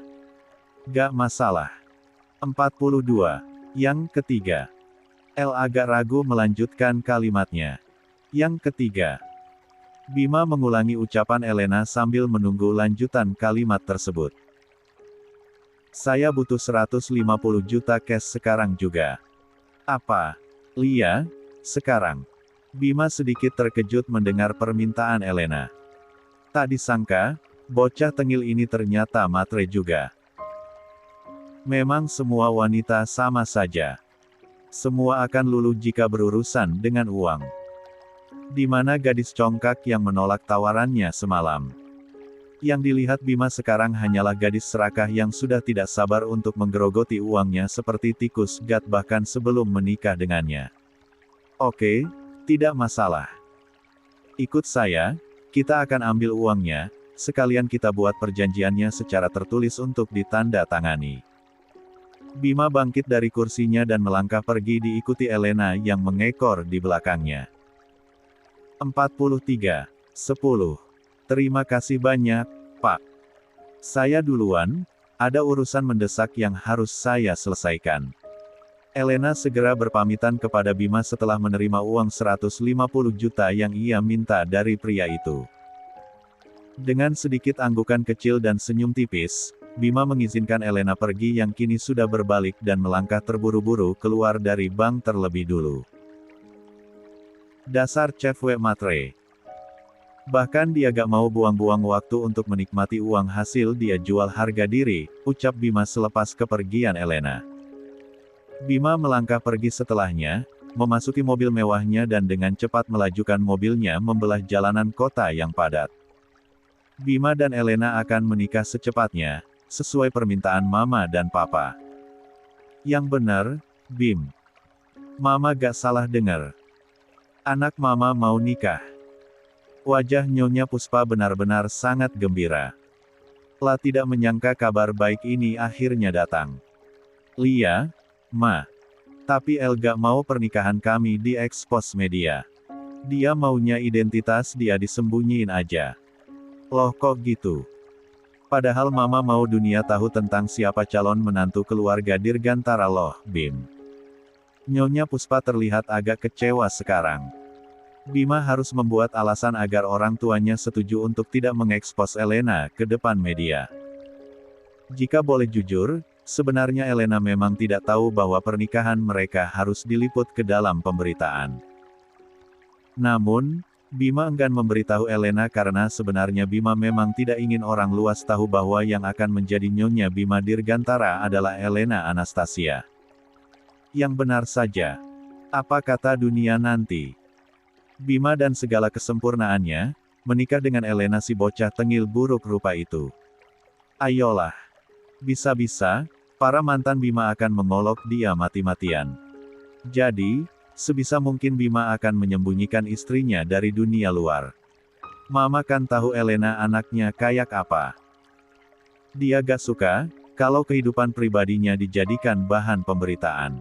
Gak masalah. 42. Yang ketiga. El agak ragu melanjutkan kalimatnya. Yang ketiga. Bima mengulangi ucapan Elena sambil menunggu lanjutan kalimat tersebut. Saya butuh 150 juta cash sekarang juga. Apa? Lia, sekarang. Bima sedikit terkejut mendengar permintaan Elena. Tak disangka, bocah tengil ini ternyata matre juga. Memang semua wanita sama saja. Semua akan luluh jika berurusan dengan uang. Di mana gadis congkak yang menolak tawarannya semalam? Yang dilihat Bima sekarang hanyalah gadis serakah yang sudah tidak sabar untuk menggerogoti uangnya seperti tikus gat bahkan sebelum menikah dengannya. Oke, tidak masalah. Ikut saya, kita akan ambil uangnya, sekalian kita buat perjanjiannya secara tertulis untuk ditanda tangani. Bima bangkit dari kursinya dan melangkah pergi diikuti Elena yang mengekor di belakangnya. 43. 10. Terima kasih banyak, Pak. Saya duluan, ada urusan mendesak yang harus saya selesaikan. Elena segera berpamitan kepada Bima setelah menerima uang 150 juta yang ia minta dari pria itu. Dengan sedikit anggukan kecil dan senyum tipis, Bima mengizinkan Elena pergi yang kini sudah berbalik dan melangkah terburu-buru keluar dari bank terlebih dulu. Dasar cewek matre. Bahkan dia gak mau buang-buang waktu untuk menikmati uang hasil dia jual harga diri, ucap Bima selepas kepergian Elena. Bima melangkah pergi setelahnya, memasuki mobil mewahnya dan dengan cepat melajukan mobilnya membelah jalanan kota yang padat. Bima dan Elena akan menikah secepatnya, sesuai permintaan Mama dan Papa. Yang benar, Bim. Mama gak salah dengar. Anak Mama mau nikah. Wajah Nyonya Puspa benar-benar sangat gembira. Lah tidak menyangka kabar baik ini akhirnya datang. Lia, Ma. Tapi El gak mau pernikahan kami diekspos media. Dia maunya identitas dia disembunyiin aja. Loh kok gitu? Padahal Mama mau dunia tahu tentang siapa calon menantu keluarga Dirgantara loh, Bim. Nyonya Puspa terlihat agak kecewa sekarang. Bima harus membuat alasan agar orang tuanya setuju untuk tidak mengekspos Elena ke depan media. Jika boleh jujur, sebenarnya Elena memang tidak tahu bahwa pernikahan mereka harus diliput ke dalam pemberitaan. Namun, Bima enggan memberitahu Elena karena sebenarnya Bima memang tidak ingin orang luas tahu bahwa yang akan menjadi Nyonya Bima Dirgantara adalah Elena Anastasia. Yang benar saja. Apa kata dunia nanti? Bima dan segala kesempurnaannya, menikah dengan Elena si bocah tengil buruk rupa itu. Ayolah. Bisa-bisa, para mantan Bima akan mengolok dia mati-matian. Jadi, sebisa mungkin Bima akan menyembunyikan istrinya dari dunia luar. Mama kan tahu Elena anaknya kayak apa. Dia gak suka, kalau kehidupan pribadinya dijadikan bahan pemberitaan.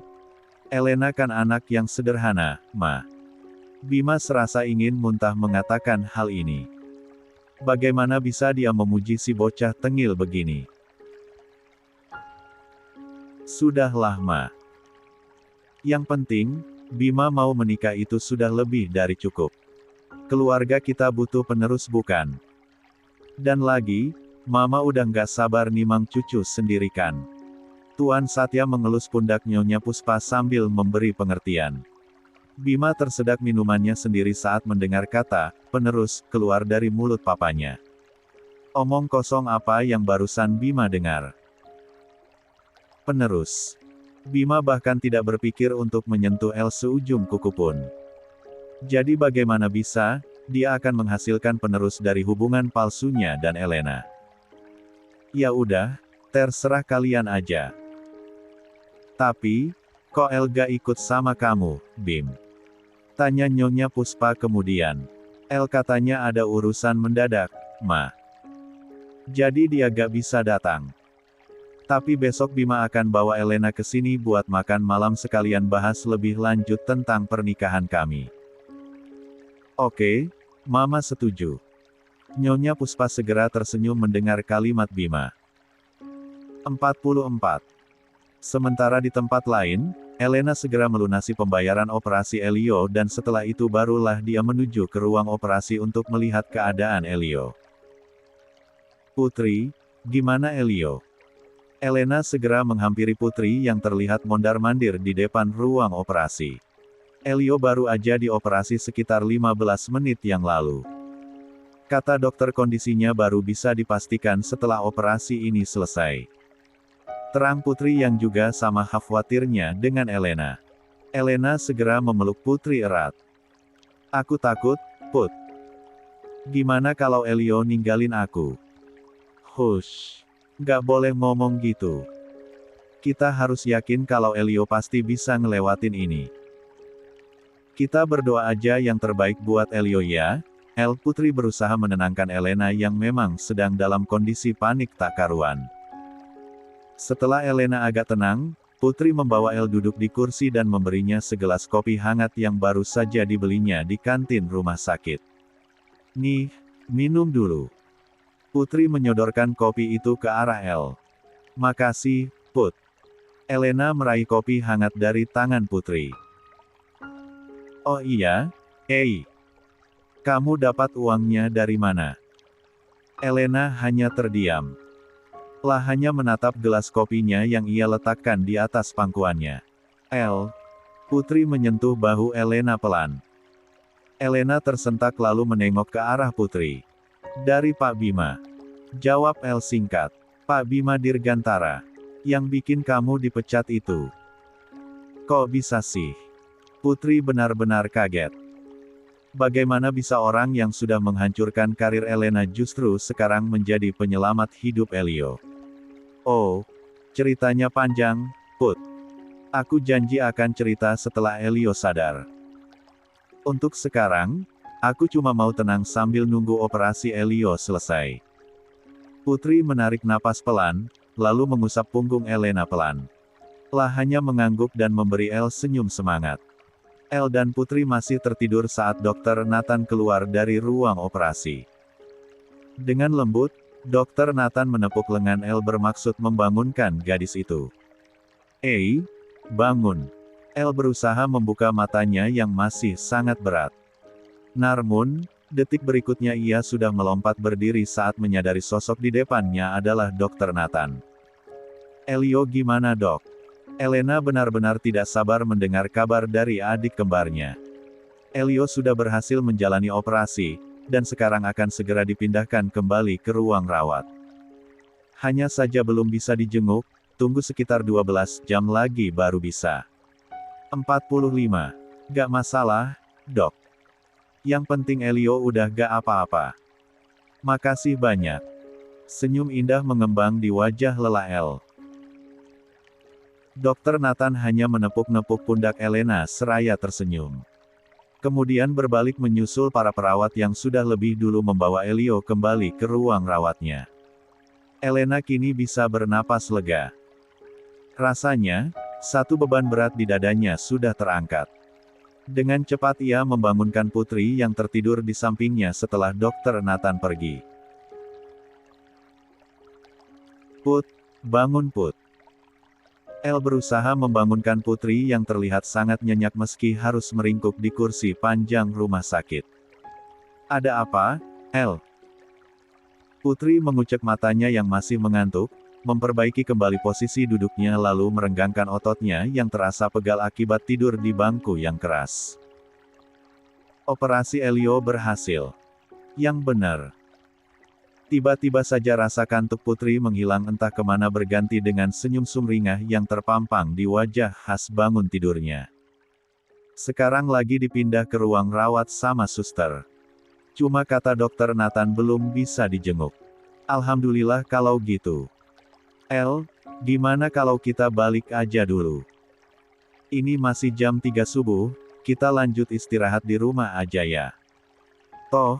Elena kan anak yang sederhana, Ma. Bima serasa ingin muntah mengatakan hal ini. Bagaimana bisa dia memuji si bocah tengil begini? Sudahlah, Ma. Yang penting, Bima mau menikah itu sudah lebih dari cukup. Keluarga kita butuh penerus bukan? Dan lagi, Mama udah nggak sabar nimang cucu sendiri kan? Tuan Satya mengelus pundak Nyonya Puspa sambil memberi pengertian. Bima tersedak minumannya sendiri saat mendengar kata, penerus, keluar dari mulut papanya. Omong kosong apa yang barusan Bima dengar? Penerus. Bima bahkan tidak berpikir untuk menyentuh El seujung kuku pun. Jadi bagaimana bisa, dia akan menghasilkan penerus dari hubungan palsunya dan Elena? Ya udah, terserah kalian aja. Tapi, kok El gak ikut sama kamu, Bim? Tanya Nyonya Puspa kemudian. El katanya ada urusan mendadak, Ma. Jadi dia gak bisa datang. Tapi besok Bima akan bawa Elena ke sini buat makan malam sekalian bahas lebih lanjut tentang pernikahan kami. Oke, Mama setuju. Nyonya Puspa segera tersenyum mendengar kalimat Bima. 44. Sementara di tempat lain, Elena segera melunasi pembayaran operasi Elio dan setelah itu barulah dia menuju ke ruang operasi untuk melihat keadaan Elio. Putri, gimana Elio? Elena segera menghampiri Putri yang terlihat mondar-mandir di depan ruang operasi. Elio baru aja dioperasi sekitar 15 menit yang lalu. Kata dokter kondisinya baru bisa dipastikan setelah operasi ini selesai. Terang Putri yang juga sama khawatirnya dengan Elena. Elena segera memeluk Putri erat. Aku takut, Put. Gimana kalau Elio ninggalin aku? Hush. Gak boleh ngomong gitu. Kita harus yakin kalau Elio pasti bisa ngelewatin ini. Kita berdoa aja yang terbaik buat Elio ya. El Putri berusaha menenangkan Elena yang memang sedang dalam kondisi panik tak karuan. Setelah Elena agak tenang, Putri membawa El duduk di kursi dan memberinya segelas kopi hangat yang baru saja dibelinya di kantin rumah sakit. Nih, minum dulu. Putri menyodorkan kopi itu ke arah El. Makasih, Put. Elena meraih kopi hangat dari tangan Putri. Oh iya? Kamu dapat uangnya dari mana? Elena hanya terdiam. Hanya menatap gelas kopinya yang ia letakkan di atas pangkuannya. El. Putri menyentuh bahu Elena pelan. Elena tersentak lalu menengok ke arah Putri. Dari Pak Bima. Jawab El singkat. Pak Bima Dirgantara. Yang bikin kamu dipecat itu. Kok bisa sih? Putri benar-benar kaget. Bagaimana bisa orang yang sudah menghancurkan karir Elena justru sekarang menjadi penyelamat hidup Elio? Oh, ceritanya panjang, Put. Aku janji akan cerita setelah Elio sadar. Untuk sekarang, aku cuma mau tenang sambil nunggu operasi Elio selesai. Putri menarik napas pelan, lalu mengusap punggung Elena pelan. Hanya mengangguk dan memberi El senyum semangat. El dan Putri masih tertidur saat Dokter Nathan keluar dari ruang operasi. Dengan lembut, Dokter Nathan menepuk lengan El bermaksud membangunkan gadis itu. Bangun. El berusaha membuka matanya yang masih sangat berat. Namun, detik berikutnya ia sudah melompat berdiri saat menyadari sosok di depannya adalah Dokter Nathan. Elio gimana dok? Elena benar-benar tidak sabar mendengar kabar dari adik kembarnya. Elio sudah berhasil menjalani operasi, dan sekarang akan segera dipindahkan kembali ke ruang rawat. Hanya saja belum bisa dijenguk, tunggu sekitar 12 jam lagi baru bisa. 45. Gak masalah, dok. Yang penting Elio udah gak apa-apa. Makasih banyak. Senyum indah mengembang di wajah lelah El. Dokter Nathan hanya menepuk-nepuk pundak Elena seraya tersenyum. Kemudian berbalik menyusul para perawat yang sudah lebih dulu membawa Elio kembali ke ruang rawatnya. Elena kini bisa bernapas lega. Rasanya, satu beban berat di dadanya sudah terangkat. Dengan cepat ia membangunkan putri yang tertidur di sampingnya setelah Dokter Nathan pergi. Put, bangun Put. El berusaha membangunkan putri yang terlihat sangat nyenyak meski harus meringkuk di kursi panjang rumah sakit. Ada apa, El? Putri mengucek matanya yang masih mengantuk, memperbaiki kembali posisi duduknya lalu merenggangkan ototnya yang terasa pegal akibat tidur di bangku yang keras. Operasi Elio berhasil. Yang benar. Tiba-tiba saja rasa kantuk putri menghilang entah kemana berganti dengan senyum sumringah yang terpampang di wajah khas bangun tidurnya. Sekarang lagi dipindah ke ruang rawat sama suster. Cuma kata Dokter Nathan belum bisa dijenguk. Alhamdulillah kalau gitu. El, gimana kalau kita balik aja dulu? Ini masih jam 3 subuh, kita lanjut istirahat di rumah aja ya. Toh,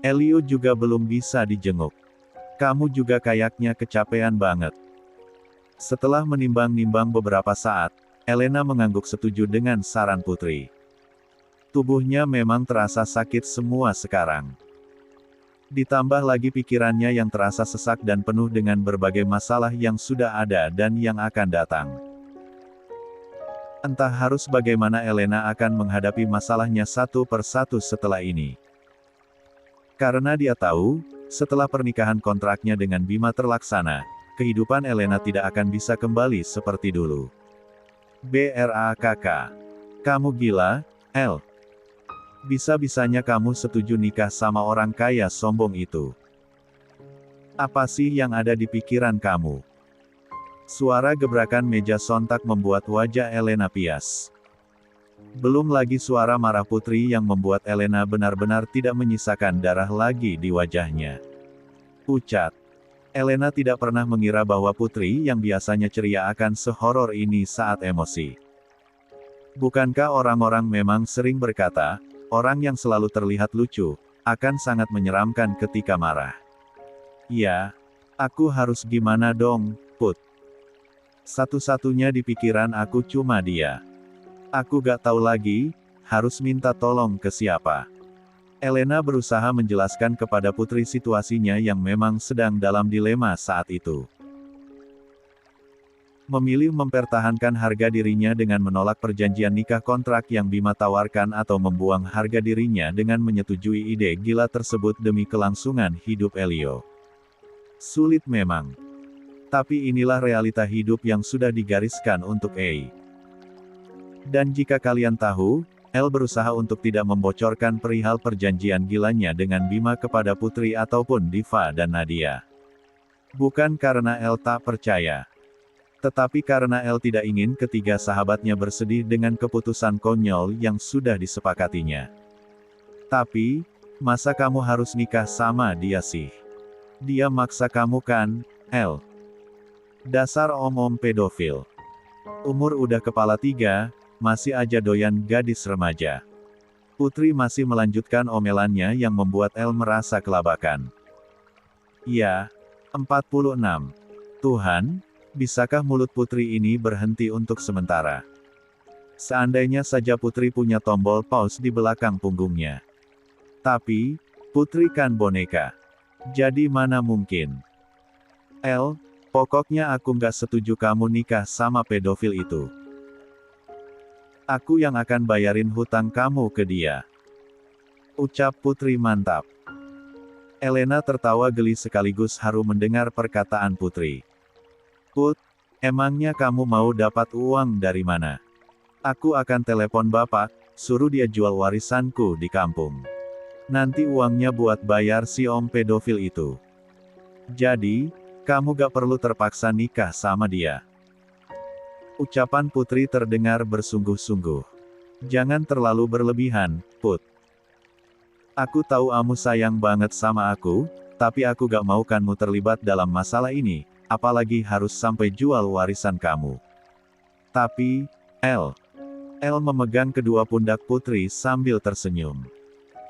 Elio juga belum bisa dijenguk. Kamu juga kayaknya kecapean banget. Setelah menimbang-nimbang beberapa saat, Elena mengangguk setuju dengan saran putri. Tubuhnya memang terasa sakit semua sekarang. Ditambah lagi pikirannya yang terasa sesak dan penuh dengan berbagai masalah yang sudah ada dan yang akan datang. Entah harus bagaimana Elena akan menghadapi masalahnya satu persatu setelah ini. Karena dia tahu, setelah pernikahan kontraknya dengan Bima terlaksana, kehidupan Elena tidak akan bisa kembali seperti dulu. BRAKK. Kamu gila, El? Bisa-bisanya kamu setuju nikah sama orang kaya sombong itu. Apa sih yang ada di pikiran kamu? Suara gebrakan meja sontak membuat wajah Elena pias. Belum lagi suara marah putri yang membuat Elena benar-benar tidak menyisakan darah lagi di wajahnya. Pucat. Elena tidak pernah mengira bahwa putri yang biasanya ceria akan sehoror ini saat emosi. Bukankah orang-orang memang sering berkata, orang yang selalu terlihat lucu, akan sangat menyeramkan ketika marah. Ya, aku harus gimana dong, Put? Satu-satunya di pikiran aku cuma dia. Aku gak tahu lagi, harus minta tolong ke siapa. Elena berusaha menjelaskan kepada putri situasinya yang memang sedang dalam dilema saat itu. Memilih mempertahankan harga dirinya dengan menolak perjanjian nikah kontrak yang Bima tawarkan atau membuang harga dirinya dengan menyetujui ide gila tersebut demi kelangsungan hidup Elio. Sulit memang. Tapi inilah realita hidup yang sudah digariskan untuk Ei. Dan jika kalian tahu, El berusaha untuk tidak membocorkan perihal perjanjian gilanya dengan Bima kepada Putri ataupun Diva dan Nadia. Bukan karena El tak percaya. Tetapi karena El tidak ingin ketiga sahabatnya bersedih dengan keputusan konyol yang sudah disepakatinya. Tapi, masa kamu harus nikah sama dia sih? Dia maksa kamu kan, El? Dasar om-om pedofil. Umur udah kepala 3, masih aja doyan gadis remaja. Putri masih melanjutkan omelannya yang membuat El merasa kelabakan. Ya, 46. Tuhan, bisakah mulut putri ini berhenti untuk sementara? Seandainya saja putri punya tombol pause di belakang punggungnya. Tapi, putri kan boneka. Jadi mana mungkin? El, pokoknya aku nggak setuju kamu nikah sama pedofil itu. Aku yang akan bayarin hutang kamu ke dia. Ucap putri mantap. Elena tertawa geli sekaligus haru mendengar perkataan putri. Put, emangnya kamu mau dapat uang dari mana? Aku akan telepon bapak, suruh dia jual warisanku di kampung. Nanti uangnya buat bayar si om pedofil itu. Jadi, kamu gak perlu terpaksa nikah sama dia. Ucapan putri terdengar bersungguh-sungguh. Jangan terlalu berlebihan, Put. Aku tahu kamu sayang banget sama aku, tapi aku gak mau kamu terlibat dalam masalah ini, apalagi harus sampai jual warisan kamu. Tapi, El memegang kedua pundak Putri sambil tersenyum.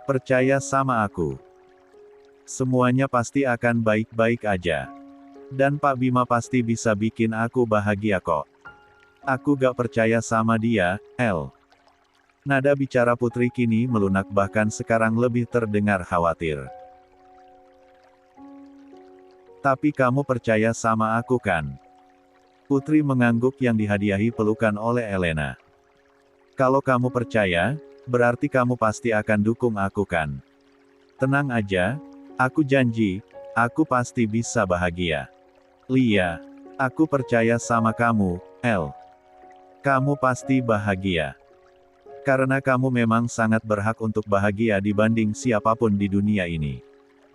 Percaya sama aku. Semuanya pasti akan baik-baik aja. Dan Pak Bima pasti bisa bikin aku bahagia kok. Aku gak percaya sama dia, El. Nada bicara Putri kini melunak bahkan sekarang lebih terdengar khawatir. Tapi kamu percaya sama aku kan? Putri mengangguk yang dihadiahi pelukan oleh Elena. Kalau kamu percaya, berarti kamu pasti akan dukung aku kan? Tenang aja, aku janji, aku pasti bisa bahagia. Lia, aku percaya sama kamu, El. Kamu pasti bahagia. Karena kamu memang sangat berhak untuk bahagia dibanding siapapun di dunia ini.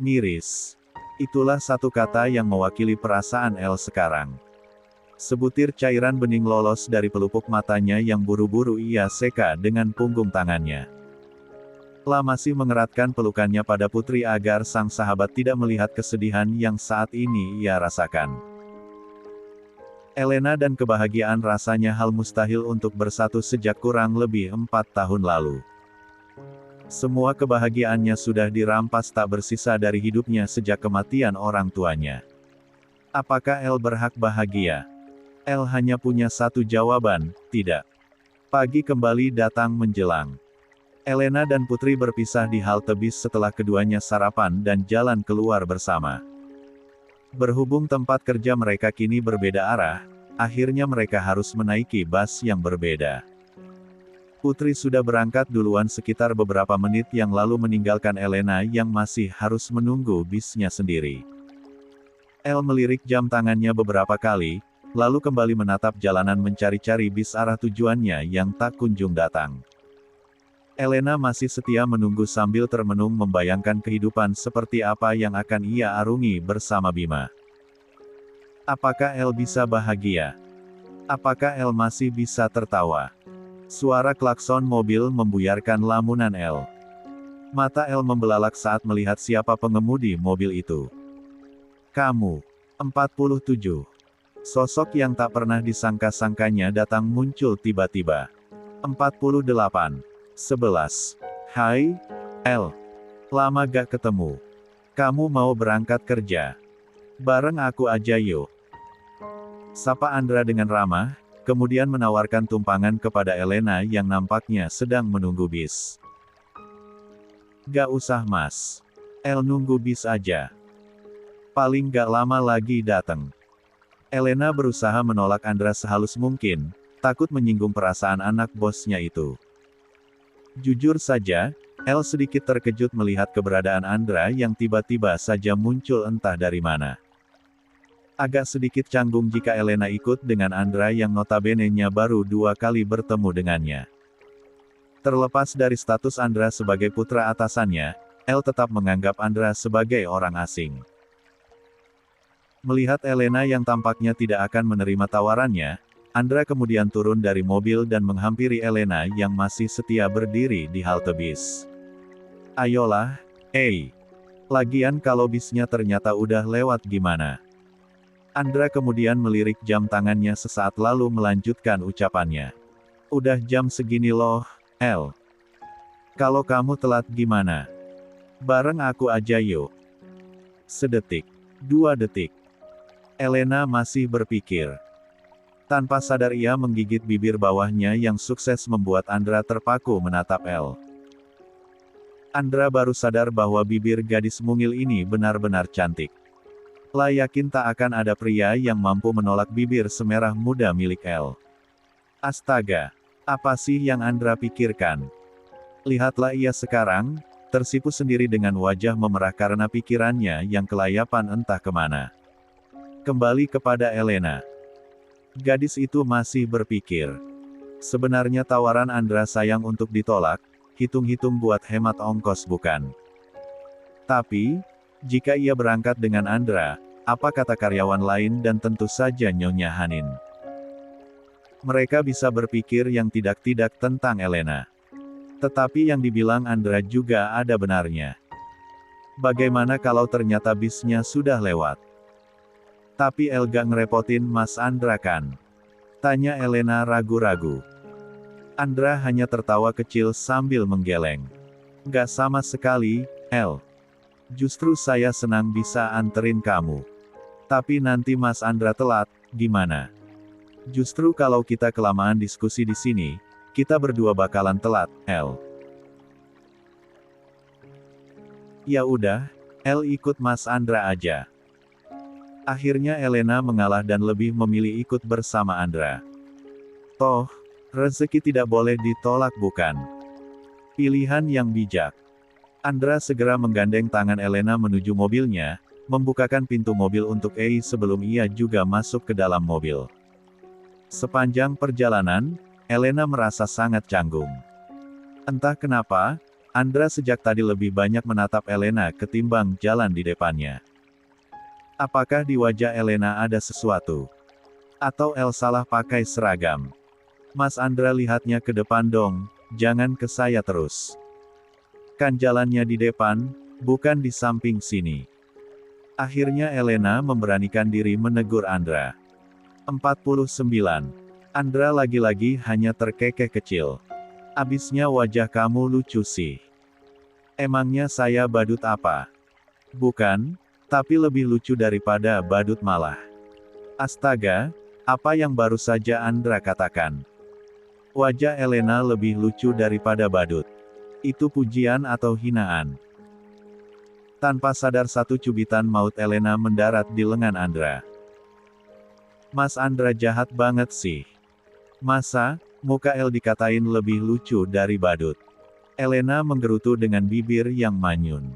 Miris. Itulah satu kata yang mewakili perasaan El sekarang. Sebutir cairan bening lolos dari pelupuk matanya yang buru-buru ia seka dengan punggung tangannya. La masih mengeratkan pelukannya pada Putri agar sang sahabat tidak melihat kesedihan yang saat ini ia rasakan. Elena dan kebahagiaan rasanya hal mustahil untuk bersatu sejak kurang lebih 4 tahun lalu. Semua kebahagiaannya sudah dirampas tak bersisa dari hidupnya sejak kematian orang tuanya. Apakah El berhak bahagia? El hanya punya satu jawaban, tidak. Pagi kembali datang menjelang. Elena dan Putri berpisah di halte bis setelah keduanya sarapan dan jalan keluar bersama. Berhubung tempat kerja mereka kini berbeda arah, akhirnya mereka harus menaiki bus yang berbeda. Putri sudah berangkat duluan sekitar beberapa menit yang lalu meninggalkan Elena yang masih harus menunggu bisnya sendiri. El melirik jam tangannya beberapa kali, lalu kembali menatap jalanan mencari-cari bis arah tujuannya yang tak kunjung datang. Elena masih setia menunggu sambil termenung membayangkan kehidupan seperti apa yang akan ia arungi bersama Bima. Apakah El bisa bahagia? Apakah El masih bisa tertawa? Suara klakson mobil membuyarkan lamunan El. Mata El membelalak saat melihat siapa pengemudi mobil itu. Kamu. 47. Sosok yang tak pernah disangka-sangkanya datang muncul tiba-tiba. 48. 11. Hai, El. Lama gak ketemu. Kamu mau berangkat kerja? Bareng aku aja yuk. Sapa Andra dengan ramah, kemudian menawarkan tumpangan kepada Elena yang nampaknya sedang menunggu bis. Gak usah mas. El nunggu bis aja. Paling gak lama lagi dateng. Elena berusaha menolak Andra sehalus mungkin, takut menyinggung perasaan anak bosnya itu. Jujur saja, El sedikit terkejut melihat keberadaan Andra yang tiba-tiba saja muncul entah dari mana. Agak sedikit canggung jika Elena ikut dengan Andra yang notabene-nya baru 2 kali bertemu dengannya. Terlepas dari status Andra sebagai putra atasannya, El tetap menganggap Andra sebagai orang asing. Melihat Elena yang tampaknya tidak akan menerima tawarannya, Andra kemudian turun dari mobil dan menghampiri Elena yang masih setia berdiri di halte bis. Ayolah, lagian kalau bisnya ternyata udah lewat gimana? Andra kemudian melirik jam tangannya sesaat lalu melanjutkan ucapannya. Udah jam segini loh, El. Kalau kamu telat gimana? Bareng aku aja yuk. Sedetik. 2 detik. Elena masih berpikir. Tanpa sadar ia menggigit bibir bawahnya yang sukses membuat Andra terpaku menatap El. Andra baru sadar bahwa bibir gadis mungil ini benar-benar cantik. La yakin tak akan ada pria yang mampu menolak bibir semerah muda milik El. Astaga, apa sih yang Andra pikirkan? Lihatlah ia sekarang, tersipu sendiri dengan wajah memerah karena pikirannya yang kelayapan entah kemana. Kembali kepada Elena. Gadis itu masih berpikir. Sebenarnya tawaran Andra sayang untuk ditolak, hitung-hitung buat hemat ongkos bukan? Tapi, jika ia berangkat dengan Andra, apa kata karyawan lain dan tentu saja Nyonya Hanin? Mereka bisa berpikir yang tidak-tidak tentang Elena. Tetapi yang dibilang Andra juga ada benarnya. Bagaimana kalau ternyata bisnya sudah lewat? Tapi El gak ngerepotin Mas Andra kan? Tanya Elena ragu-ragu. Andra hanya tertawa kecil sambil menggeleng. Gak sama sekali, El. Justru saya senang bisa anterin kamu. Tapi nanti Mas Andra telat, gimana? Justru kalau kita kelamaan diskusi di sini, kita berdua bakalan telat, El. Ya udah, El ikut Mas Andra aja. Akhirnya Elena mengalah dan lebih memilih ikut bersama Andra. Toh, rezeki tidak boleh ditolak bukan? Pilihan yang bijak. Andra segera menggandeng tangan Elena menuju mobilnya, membukakan pintu mobil untuk Ei sebelum ia juga masuk ke dalam mobil. Sepanjang perjalanan, Elena merasa sangat canggung. Entah kenapa, Andra sejak tadi lebih banyak menatap Elena ketimbang jalan di depannya. Apakah di wajah Elena ada sesuatu? Atau El salah pakai seragam? Mas Andra lihatnya ke depan dong, jangan ke saya terus. Kan jalannya di depan, bukan di samping sini. Akhirnya Elena memberanikan diri menegur Andra. 49. Andra lagi-lagi hanya terkekeh kecil. Abisnya wajah kamu lucu sih. Emangnya saya badut apa? Bukan, tapi lebih lucu daripada badut malah. Astaga, apa yang baru saja Andra katakan? Wajah Elena lebih lucu daripada badut. Itu pujian atau hinaan? Tanpa sadar satu cubitan maut Elena mendarat di lengan Andra. Mas Andra jahat banget sih. Masa, muka El dikatain lebih lucu dari badut? Elena menggerutu dengan bibir yang manyun.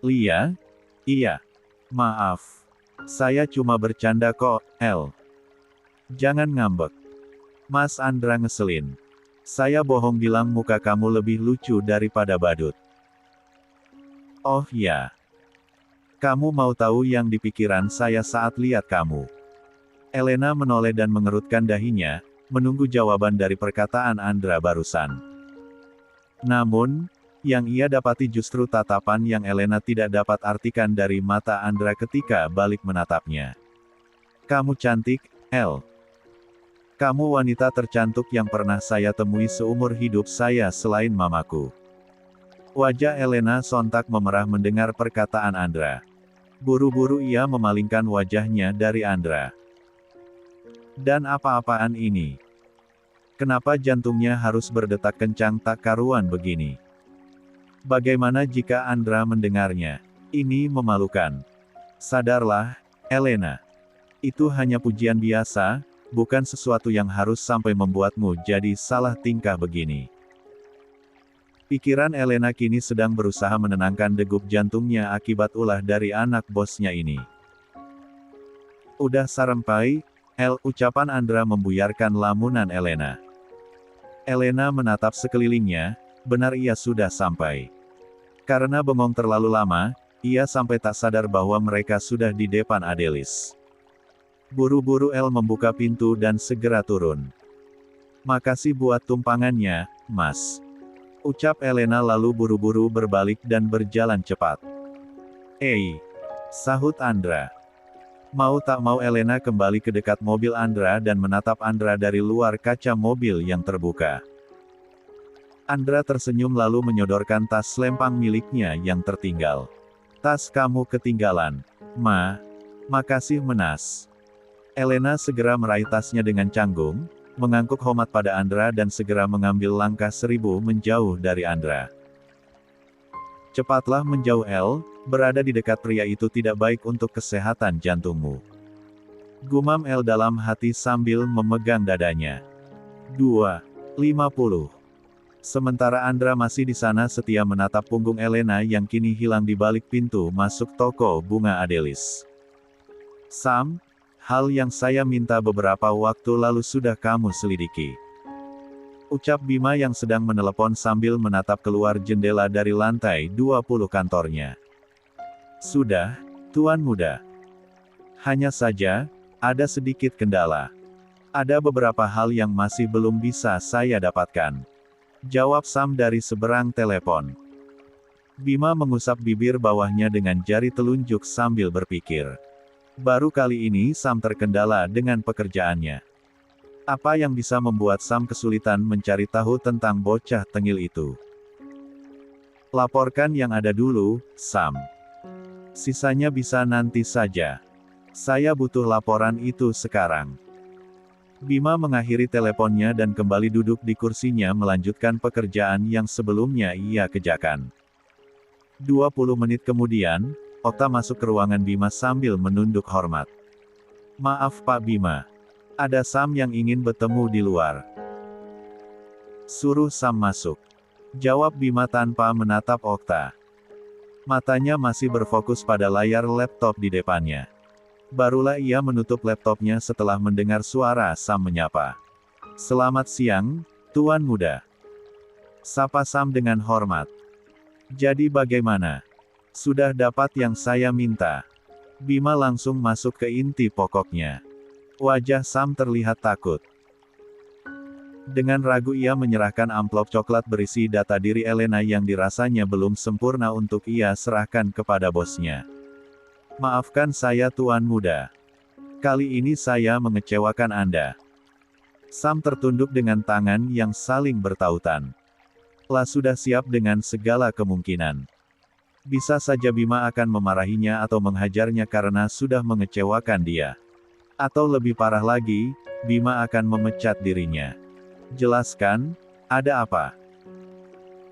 Lia? Iya. Maaf. Saya cuma bercanda kok, El. Jangan ngambek. Mas Andra ngeselin. Saya bohong bilang muka kamu lebih lucu daripada badut. Oh ya. Kamu mau tahu yang di pikiran saya saat lihat kamu? Elena menoleh dan mengerutkan dahinya, menunggu jawaban dari perkataan Andra barusan. Namun, yang ia dapati justru tatapan yang Elena tidak dapat artikan dari mata Andra ketika balik menatapnya. Kamu cantik, El. Kamu wanita tercantik yang pernah saya temui seumur hidup saya selain mamaku. Wajah Elena sontak memerah mendengar perkataan Andra. Buru-buru ia memalingkan wajahnya dari Andra. Dan apa-apaan ini? Kenapa jantungnya harus berdetak kencang tak karuan begini? Bagaimana jika Andra mendengarnya? Ini memalukan. Sadarlah, Elena. Itu hanya pujian biasa, bukan sesuatu yang harus sampai membuatmu jadi salah tingkah begini. Pikiran Elena kini sedang berusaha menenangkan degup jantungnya akibat ulah dari anak bosnya ini. Udah sampai, El, ucapan Andra membuyarkan lamunan Elena. Elena menatap sekelilingnya, benar ia sudah sampai. Karena bengong terlalu lama, ia sampai tak sadar bahwa mereka sudah di depan Adelis. Buru-buru El membuka pintu dan segera turun. Makasih buat tumpangannya, Mas. Ucap Elena lalu buru-buru berbalik dan berjalan cepat. Sahut Andra. Mau tak mau Elena kembali ke dekat mobil Andra dan menatap Andra dari luar kaca mobil yang terbuka. Andra tersenyum lalu menyodorkan tas selempang miliknya yang tertinggal. Tas kamu ketinggalan. Makasih Menas. Elena segera meraih tasnya dengan canggung, mengangguk hormat pada Andra dan segera mengambil langkah 1000 menjauh dari Andra. Cepatlah menjauh El, berada di dekat pria itu tidak baik untuk kesehatan jantungmu. Gumam El dalam hati sambil memegang dadanya. 2:50. Sementara Andra masih di sana setia menatap punggung Elena yang kini hilang di balik pintu masuk toko bunga Adelis. Sam, hal yang saya minta beberapa waktu lalu sudah kamu selidiki. Ucap Bima yang sedang menelepon sambil menatap keluar jendela dari lantai 20 kantornya. Sudah, Tuan Muda. Hanya saja, ada sedikit kendala. Ada beberapa hal yang masih belum bisa saya dapatkan. Jawab Sam dari seberang telepon. Bima mengusap bibir bawahnya dengan jari telunjuk sambil berpikir. Baru kali ini Sam terkendala dengan pekerjaannya. Apa yang bisa membuat Sam kesulitan mencari tahu tentang bocah tengil itu? Laporkan yang ada dulu, Sam. Sisanya bisa nanti saja. Saya butuh laporan itu sekarang. Bima mengakhiri teleponnya dan kembali duduk di kursinya melanjutkan pekerjaan yang sebelumnya ia kerjakan. 20 menit kemudian, Okta masuk ke ruangan Bima sambil menunduk hormat. Maaf Pak Bima. Ada Sam yang ingin bertemu di luar. Suruh Sam masuk. Jawab Bima tanpa menatap Okta. Matanya masih berfokus pada layar laptop di depannya. Barulah ia menutup laptopnya setelah mendengar suara Sam menyapa. Selamat siang, Tuan Muda. Sapa Sam dengan hormat. Jadi bagaimana? Sudah dapat yang saya minta? Bima langsung masuk ke inti pokoknya. Wajah Sam terlihat takut. Dengan ragu ia menyerahkan amplop coklat berisi data diri Elena yang dirasanya belum sempurna untuk ia serahkan kepada bosnya. Maafkan saya Tuan Muda. Kali ini saya mengecewakan Anda. Sam tertunduk dengan tangan yang saling bertautan. Lah sudah siap dengan segala kemungkinan. Bisa saja Bima akan memarahinya atau menghajarnya karena sudah mengecewakan dia. Atau lebih parah lagi, Bima akan memecat dirinya. Jelaskan, ada apa?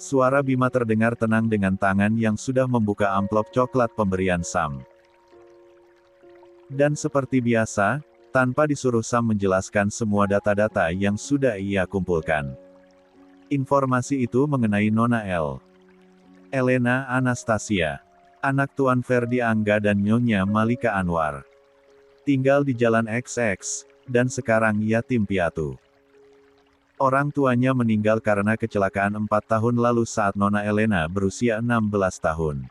Suara Bima terdengar tenang dengan tangan yang sudah membuka amplop coklat pemberian Sam. Dan seperti biasa, tanpa disuruh Sam menjelaskan semua data-data yang sudah ia kumpulkan. Informasi itu mengenai Nona Elena Anastasia, anak Tuan Ferdi Angga dan Nyonya Malika Anwar. Tinggal di Jalan XX, dan sekarang yatim piatu. Orang tuanya meninggal karena kecelakaan 4 tahun lalu saat Nona Elena berusia 16 tahun.